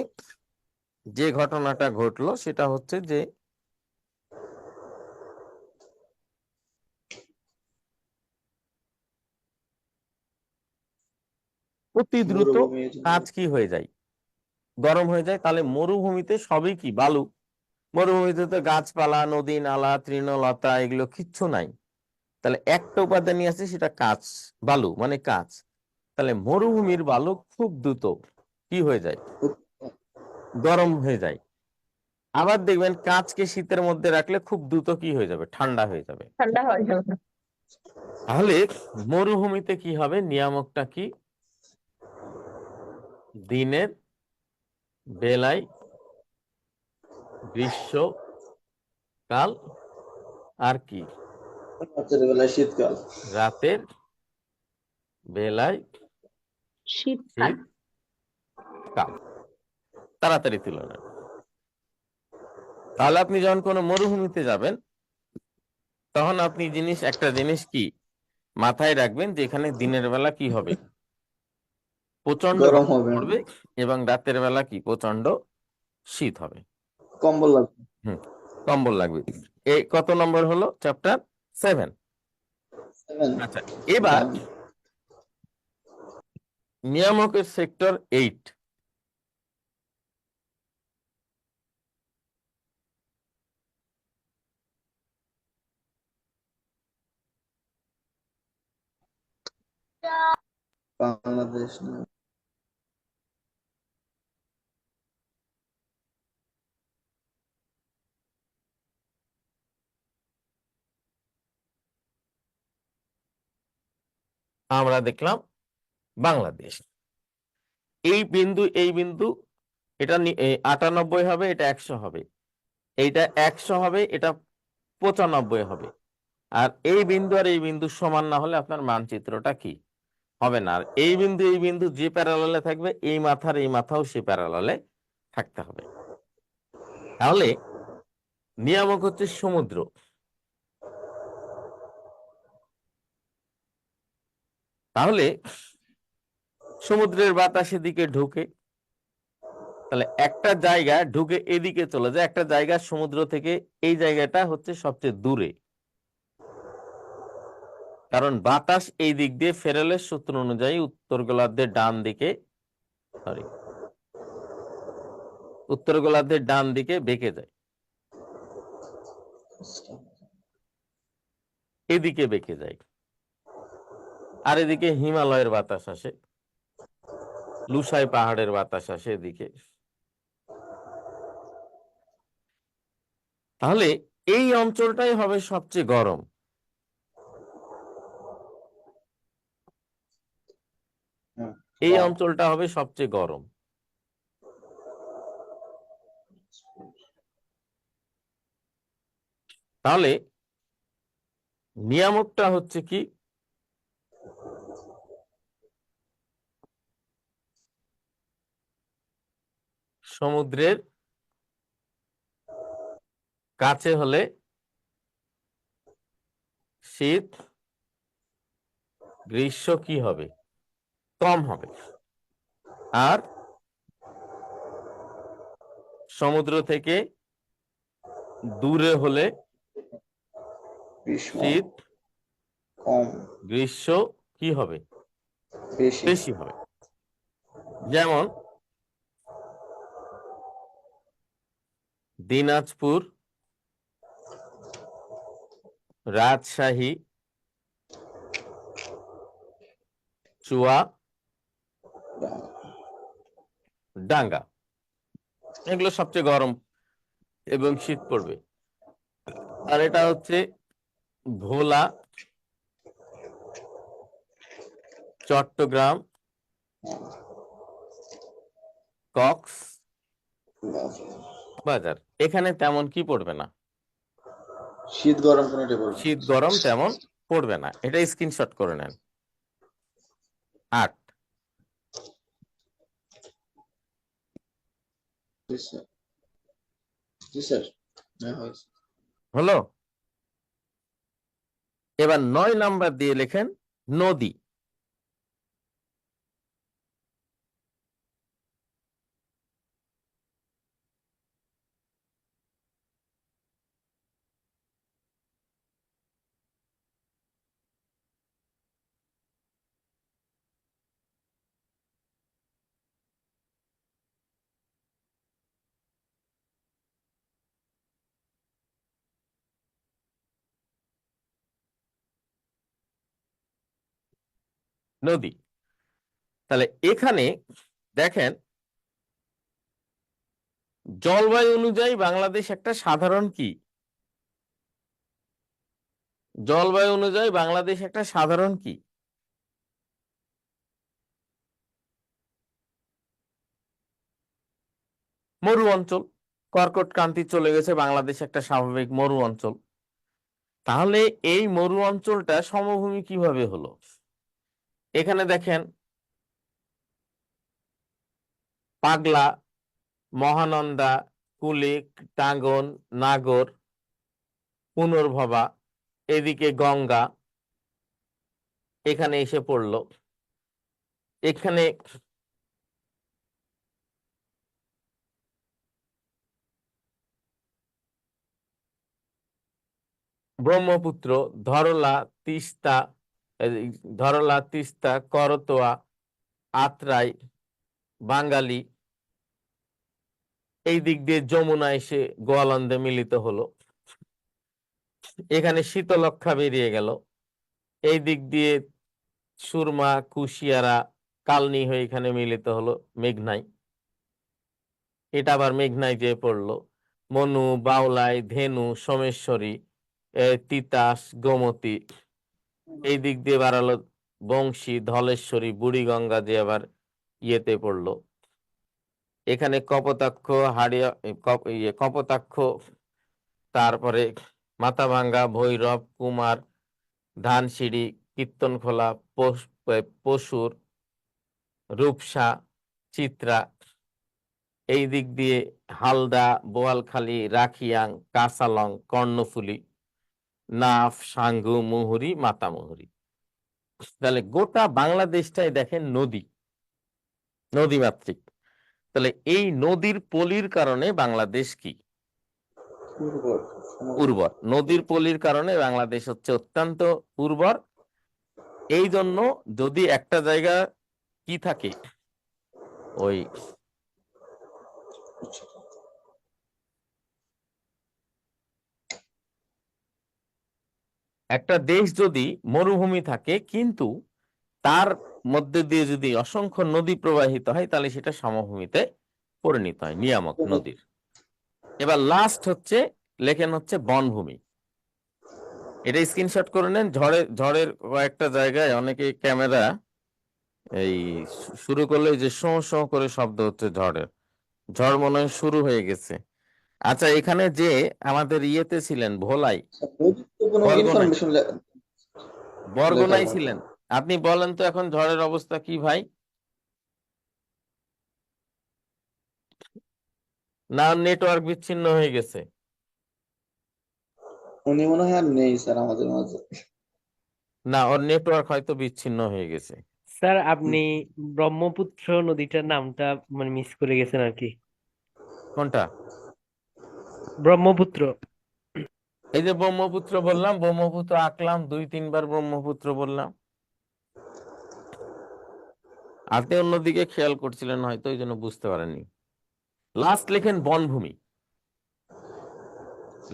যে ঘটনাটা ঘটলো সেটা হচ্ছে যে অতি দ্রুত কাঁচ কি হয়ে যায়, গরম হয়ে যায়। তাহলে মরুভূমিতে সবই কি? বালু। মরুভূমিতে তো গাছপালা, নদী নালা, তৃণলতা এগুলো কিচ্ছু নাই। তাহলে একটা উপাদানই আছে, সেটা কাঁচ। বালু মানে কাঁচ। তাহলে মরুভূমির বালু খুব দ্রুত কি হয়ে যায়, গরম হয়ে যায়। আবার দেখবেন কাঁচকে শীতের মধ্যে রাখলে খুব দ্রুত কি হয়ে যাবে, ঠান্ডা হয়ে যাবে। ঠান্ডা হয়ে যাবে। তাহলে মরুভূমিতে কি হবে? নিয়ামকটা কি? দিনের বেলায় গ্রীষ্মকাল, আর কি রাতের বেলায় শীতকাল। রাতের বেলায় শীতকাল। শীতকাল, তাড়াতাড়ি তুলনা। তাহলে আপনি যখন কোনো মরুভূমিতে যাবেন, তখন আপনি একটা জিনিস কি মাথায় রাখবেন, যে এখানে দিনের বেলা কি হবে, প্রচন্ড গরম গরম হবে, পড়বে, এবং রাতের বেলা কি প্রচন্ড শীত হবে। কম্বল লাগবে। কম্বল লাগবে। এই কত নম্বর হলো? চ্যাপ্টার 7। 7 আচ্ছা, এবার নিয়ামকের সেক্টর 8। বাংলাদেশ না। আমরা দেখলাম বাংলাদেশ। এই বিন্দু এটা 98 হবে, এটা 100 হবে, এইটা 100 হবে, এটা 95 হবে। আর এই বিন্দু আর এই বিন্দু সমান না হলে আপনার মানচিত্রটা কি হবে না। আর এই বিন্দু যে প্যারালালে থাকবে, এই মাথার এই মাথাও সে প্যারালালে থাকতে হবে। তাহলে নিয়ামক হচ্ছে সমুদ্র। তাহলে সমুদ্রের বাতাস এদিকে ঢুকে, তাহলে একটা জায়গা ঢুকে এদিকে চলে যায়। একটা জায়গা সমুদ্র থেকে এই জায়গাটা হচ্ছে সবচেয়ে দূরে, কারণ বাতাস এই দিক দিয়ে ফেরেলের সূত্র অনুযায়ী উত্তর গোলার্ধের ডান দিকে বেঁকে যায়, এদিকে বেঁকে যায়। আর এদিকে হিমালয়ের বাতাস আসে, লুসাই পাহাড়ের বাতাস আসে এদিকে। তাহলে এই অঞ্চলটাই হবে সবচেয়ে গরম। এই অঞ্চলটা হবে সবচেয়ে গরম। তাহলে নিয়ামকটা হচ্ছে কি? সমুদ্রের কাছে হলে শীত, গ্রীষ্ম কি হবে? কম হবে। আর সমুদ্র থেকে দূরে হলে শীত কম, গ্রীষ্ম কি হবে? বেশি। বেশি হবে। যেমন দিনাজপুর, রাজশাহী, চুয়াডাঙ্গা, এগুলো সবচেয়ে গরম এবং শীত পড়বে। আর এটা হচ্ছে ভোলা, চট্টগ্রাম, কক্সবাজার। এখানে তেমন কি পড়বে না, শীত গরম কোনোটা বলবো। শীত গরম তেমন পড়বে না। এটা স্ক্রিনশট করে নেন। 8। জি স্যার, জি স্যার, হ্যাঁ হয়েছে। হলো। এবার 9 নাম্বার দিয়ে লেখেন নদী। নদী। তাহলে এখানে দেখেন জলবায়ু অনুযায়ী বাংলাদেশ একটা সাধারণ কি? জলবায়ু অনুযায়ী বাংলাদেশ একটা সাধারণ কি? মরু অঞ্চল। কর্কট ক্রান্তি চলে গেছে, বাংলাদেশ একটা স্বাভাবিক মরু অঞ্চল। তাহলে এই মরু অঞ্চলটা সমভূমি কিভাবে হলো? এখানে দেখেন পাগলা, মহানন্দা, কুলিক, টাঙ্গন, নাগর, পুনর্ভবা, এদিকে গঙ্গা এখানে এসে পড়লো। এখানে ব্রহ্মপুত্র, ধরলা, তিস্তা, ধরলা, তিস্তা, করতোয়া, আত্রাই, বাঙালি, এই দিক দিয়ে যমুনা এসে গোয়ালন্দে মিলিত হলো। এখানে শীতলক্ষ্যা বেরিয়ে গেল। এই দিক দিয়ে সুরমা, কুশিয়ারা, কালনি হয়ে এখানে মিলিত হলো মেঘনাই। এটা আবার মেঘনায় যেয়ে পড়লো। মনু, বাউলাই, ধেনু, সোমেশ্বরী, তিতাস, গোমতী, এই দিক দিয়ে বাড়ালো বংশী, ধলেশ্বরী, বুড়িগঙ্গা যে আবার ইয়েতে পড়লো। এখানে কপোতাক্ষ, হাড়িয়া, কপোতাক্ষ, তারপরে মাথাভাঙ্গা, ভৈরব, কুমার, ধানসিঁড়ি, কীর্তনখোলা, পশুর, রূপসা, চিত্রা, এই দিক দিয়ে হালদা, বোয়ালখালী, রাখিয়াং, কাসালং, কর্ণফুলী, নাফ, সাঙ্গু, মুহুরী, মাতামুহুরী। তাহলে গোটা বাংলাদেশটাই দেখেন নদী, নদীমাতৃক। তাহলে এই নদীর পলির কারণে বাংলাদেশ কি? উর্বর। নদীর পলির কারণে বাংলাদেশ হচ্ছে অত্যন্ত উর্বর। এই জন্য যদি একটা জায়গা কি থাকে, ওই একটা দেশ যদি মরুভূমি থাকে কিন্তু তার মধ্যে দিয়ে যদি অসংখ্য নদী প্রবাহিত হয় তাহলে সেটা সমভূমিতে পরিণত হয়, নিয়ামক নদীর। এবার লাস্ট হচ্ছে লেখেন হচ্ছে বনভূমি। এটা স্ক্রিনশট করে নেন। ঝড়ের কয়েকটা জায়গায় অনেকে ক্যামেরা এই শুরু করলে যে শোঁ শোঁ করে শব্দ হচ্ছে ঝড়ের, ঝড় মনে হয় শুরু হয়ে গেছে। আচ্ছা, এখানে যে আমাদের ইয়েতে ছিলেন ভোলাই, কোনো বরগুনায় ইনফরমেশন লেখা বরগুনায় থাকে। ছিলেন, আপনি বলেন তো এখন ঝড়ের অবস্থা কি ভাই? না নেটওয়ার্ক বিচ্ছিন্ন হয়ে গেছে? উনি মনে হয় আর নেই স্যার আমাদের মাঝে। না, ওর নেটওয়ার্ক হয়তো বিচ্ছিন্ন হয়ে গেছে। স্যার আপনি ব্রহ্মপুত্র নদীটার নামটা মানে মিস করে গেছেন আর কি। কোনটা? ব্রহ্মপুত্র। এই যে ব্রহ্মপুত্র বললাম, ব্রহ্মপুত্র আঁকলাম, 2-3 বার ব্রহ্মপুত্র বললাম। আপনি অন্যদিকে খেয়াল করছিলেন হয়তো, এই জন্য বুঝতে পারেননি। লাস্ট লেখেন বনভূমি,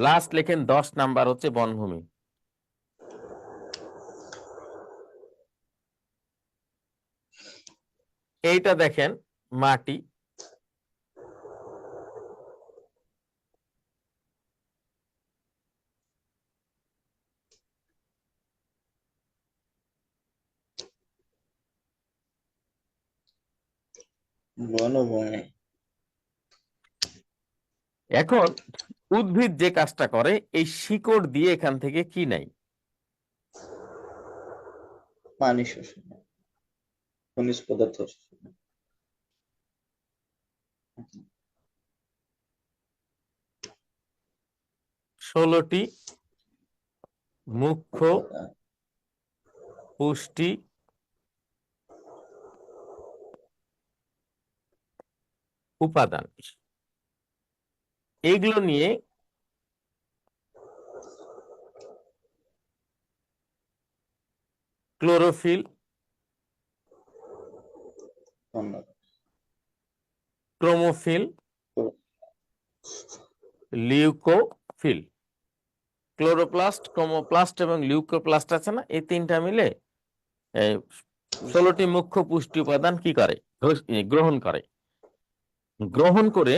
লাস্ট লেখেন 10 নাম্বার হচ্ছে বনভূমি। এইটা দেখেন মাটি, বনভূমি। এখন উদ্ভিদ যে কাজটা করে, এই শিকড় দিয়ে এখান থেকে কি নাই? পানি শোষণ, খনিজ পদার্থ শোষণ। 16টি মুখ্য পুষ্টি উপাদান, এইগুলো নিয়ে ক্লোরোফিল, ক্রোমোফিল, লিউকোফিল, ক্লোরোপ্লাস্ট, ক্রোমোপ্লাস্ট এবং লিউকোপ্লাস্ট আছে না, এই তিনটা মিলে 16টি মুখ্য পুষ্টি উপাদান কি করে? গ্রহণ করে। গ্রহণ করে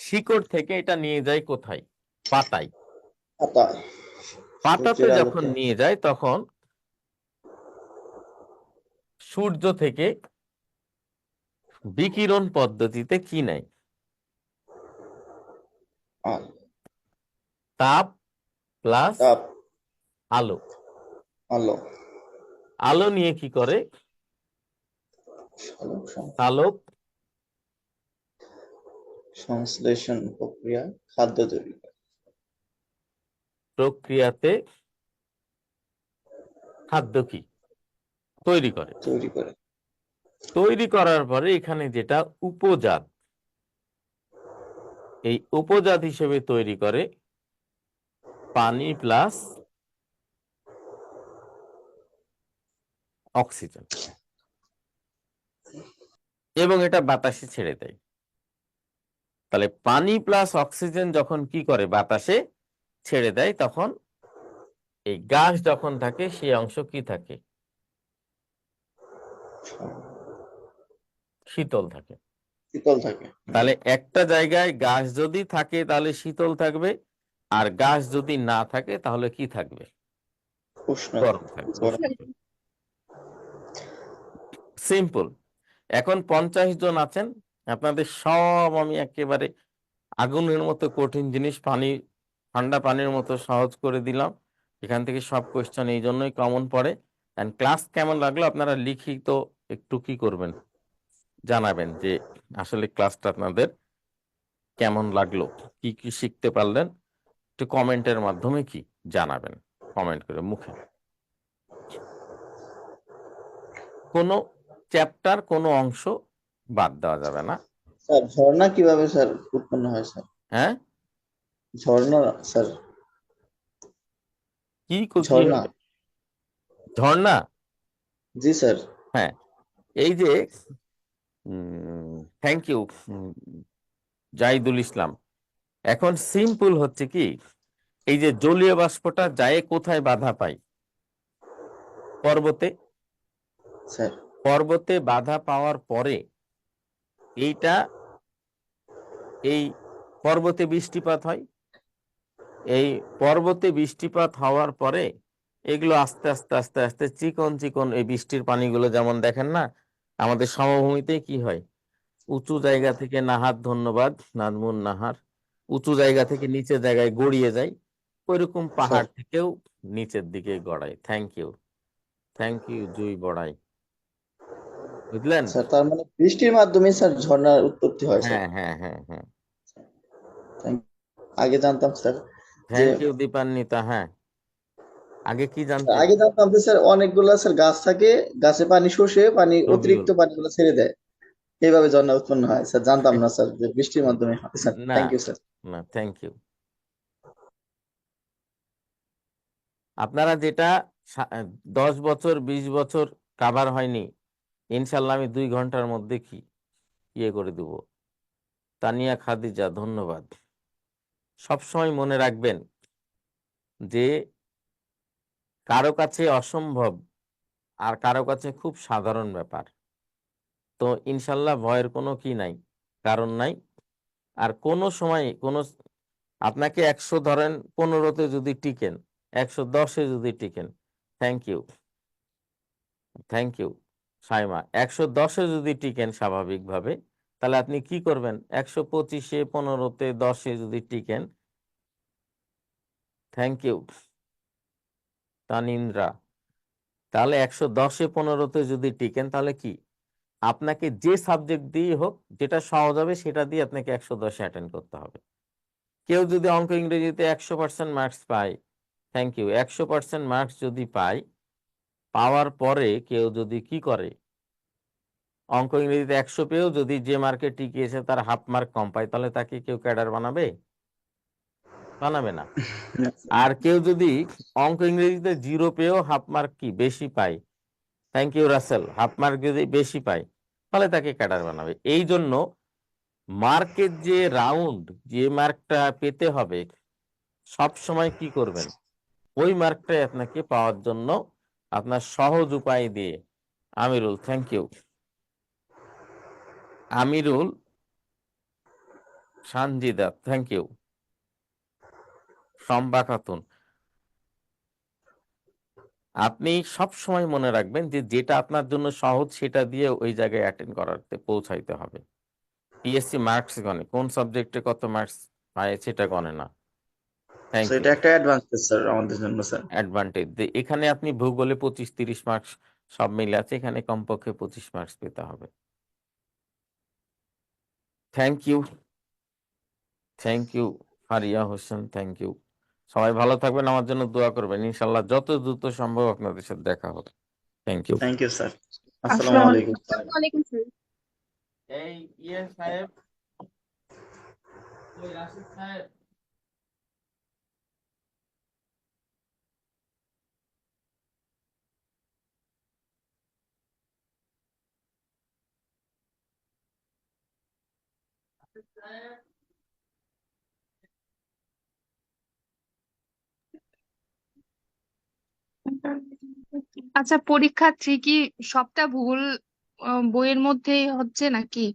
শিকড় থেকে এটা নিয়ে যায় কোথায়? পাতায়। পাতাতে সূর্যের যখন আলোতে। নিয়ে যায় তখন সূর্য থেকে বিকিরণ পদ্ধতিতে কি নেয়? তাপ প্লাস আলো। আলো। আলো নিয়ে কি করে? আলোক সংশ্লেষণ প্রক্রিয়া খাদ্য তৈরি করে। প্রক্রিয়াতে খাদ্য কি তৈরি করে? তৈরি করার পরে এখানে যেটা উপজাত, এই উপজাত হিসেবে তৈরি করে পানি প্লাস অক্সিজেন, এবং এটা বাতাসে ছেড়ে দেয়। তাহলে পানি প্লাস অক্সিজেন যখন কি করে? বাতাসে ছেড়ে দেয়, তখন এই গাছ যখন থাকে সেই অংশ কি থাকে? শীতল থাকে। তাহলে একটা জায়গায় গাছ যদি থাকে তাহলে শীতল থাকবে, আর গাছ যদি না থাকে তাহলে কি থাকবে? গরম থাকবে। সিম্পল। এখন 50 জন আছেন, আপনাদের সব আমি একেবারে আগুনের মতো কঠিন জিনিস পানি, ঠান্ডা পানির মতো সহজ করে দিলাম। এখান থেকে সব কোয়েশ্চেন এই জন্যই কমন পড়ে। ক্লাস কেমন লাগলো আপনারা লিখিত একটু কি করবেন, জানাবেন যে আসলে ক্লাসটা আপনাদের কেমন লাগলো, কি কি শিখতে পারলেন, একটু কমেন্টের মাধ্যমে কি জানাবেন, কমেন্ট করে মুখে। কোনো চ্যাপ্টার, কোনো অংশ বাদ দেওয়া যাবে না। স্যার ঝর্ণা কিভাবে স্যার উৎপন্ন হয় স্যার? হ্যাঁ, ঝর্ণা স্যার, কি ঝর্ণা। ঝর্ণা? জি স্যার। হ্যাঁ, এই যে থ্যাংক ইউ জাহিদুল ইসলাম। এখন সিম্পল হচ্ছে কি, এই যে জলীয় বাষ্পটা যায় কোথায় বাধা পায়? পর্বতে স্যার পর্বতে বাধা পাওয়ার পরে এইটা এই পর্বতে বৃষ্টিপাত হয়, এই পর্বতে বৃষ্টিপাত হওয়ার পরে এগুলো আস্তে আস্তে আস্তে আস্তে চিকন চিকন এই বৃষ্টির পানিগুলো যেমন দেখেন না আমাদের সমভূমিতে কি হয়, উঁচু জায়গা থেকে নাহার, ধন্যবাদ নাজমুন নাহার, উঁচু জায়গা থেকে নিচের জায়গায় গড়িয়ে যায়, ওইরকম স্যার পাহাড় থেকেও নিচের দিকে গড়ায়। থ্যাংক ইউ জুই বড়াই, বুঝলেন? স্যার তার মানে বৃষ্টির মাধ্যমে স্যার ঝর্ণার উৎপত্তি হয় স্যার। হ্যাঁ। আগে জানতাম স্যার যে থ্যাংক ইউ দীপান্বিতা। হ্যাঁ, আগে কি জানতেন? আগে জানতাম যে স্যার অনেকগুলা স্যার গাছ থাকে, গাছে পানি শোষে পানি রবিউল, অতিরিক্ত পানিগুলো ছেড়ে দেয়, এইভাবে ঝর্ণা উৎপন্ন হয় স্যার। জানতাম না স্যার যে বৃষ্টির মাধ্যমে হয় স্যার। না থ্যাংক ইউ স্যার। না, থ্যাংক ইউ। আপনারা যেটা 10 বছর 20 বছর কাভার হয়নি, ইনশাল্লাহ আমি 2 ঘন্টার মধ্যে কি ইয়ে করে দেব। তানিয়া খাদিজা, ধন্যবাদ। সবসময় মনে রাখবেন যে কারো কাছে অসম্ভব আর কারো কাছে খুব সাধারণ ব্যাপার। তো ইনশাল্লাহ ভয়ের কোনো কি নাই, কারণ নাই। আর কোনো সময় আপনাকে 100 ধরেন 15তে যদি টিকেন, 110-এ যদি টিকেন, থ্যাংক ইউ সাইমা, 110-এ যদি টিকেন স্বাভাবিকভাবে, তাহলে আপনি কি করবেন? 125-এ, 15তে, 10-এ যদি টিকেন, থ্যাংক ইউ তানিন্দ্রা, তাহলে 110-এ 15তে যদি টিকেন, তাহলে কি আপনাকে যে সাবজেক্ট দিয়ে হোক, যেটা সহজ হবে সেটা দিয়ে আপনাকে 110-এ অ্যাটেন্ড করতে হবে। কেউ যদি অঙ্ক ইংরেজিতে 100% মার্কস পায়, থ্যাংক ইউ, 100% মার্কস যদি পায়, পাওয়ার পরে কেউ যদি কি করে, অঙ্ক ইংরেজিতে 100 পেয়েও যদি যে মার্কে টিকিয়েছে তার হাফ মার্ক কম পায়, তাহলে তাকে কেউ ক্যাডার বানাবে? বানাবে না। আর কেউ যদি অঙ্ক ইংরেজিতে 0 পেয়েও হাফ মার্ক কি বেশি পায়, thank you Rasel, half mark যদি বেশি পায়, তাহলে তাকে ক্যাডার বানাবে। এই জন্য মার্কের যে রাউন্ড, যে মার্কটা পেতে হবে, সব সময় কি করবেন, ওই মার্কটাই আপনাকে পাওয়ার জন্য আপনার সহজ উপায় দিয়ে। Amirul, thank you. Amirul Sanjida, thank you. Samba Khatun, আপনি সব সময় মনে রাখবেন যে যেটা আপনার জন্য সহজ সেটা দিয়ে ওই জায়গায় অ্যাটেন্ড করাতে পৌঁছাইতে হবে। পিএসসি মার্কস গণে, কোন সাবজেক্টে কত মার্কস পায় সেটা গণে না। Thank sir you. এটা একটা অ্যাডভান্টেজ স্যার আমাদের জন্য স্যার। অ্যাডভান্টেজ, এখানে আপনি ভূগোলে 25-30 মার্কস সব মিলে আছে, এখানে কমপক্ষে 25 মার্কস পেতে হবে। Thank you Faria Hossain, thank you. সবাই ভালো থাকবেন, আমার জন্য দোয়া করবেন, ইনশাল্লাহ যত দ্রুত সম্ভব আপনাদের সাথে দেখা হবে। Thank you. Thank you sir. আসসালামু আলাইকুম। আসসালামু আলাইকুম স্যার। এই ইয়ে সাহেব, ওই রাশিদ সাহেব, আচ্ছা, পরীক্ষা কি সবটা ভূগোল বইয়ের মধ্যেই হচ্ছে নাকি?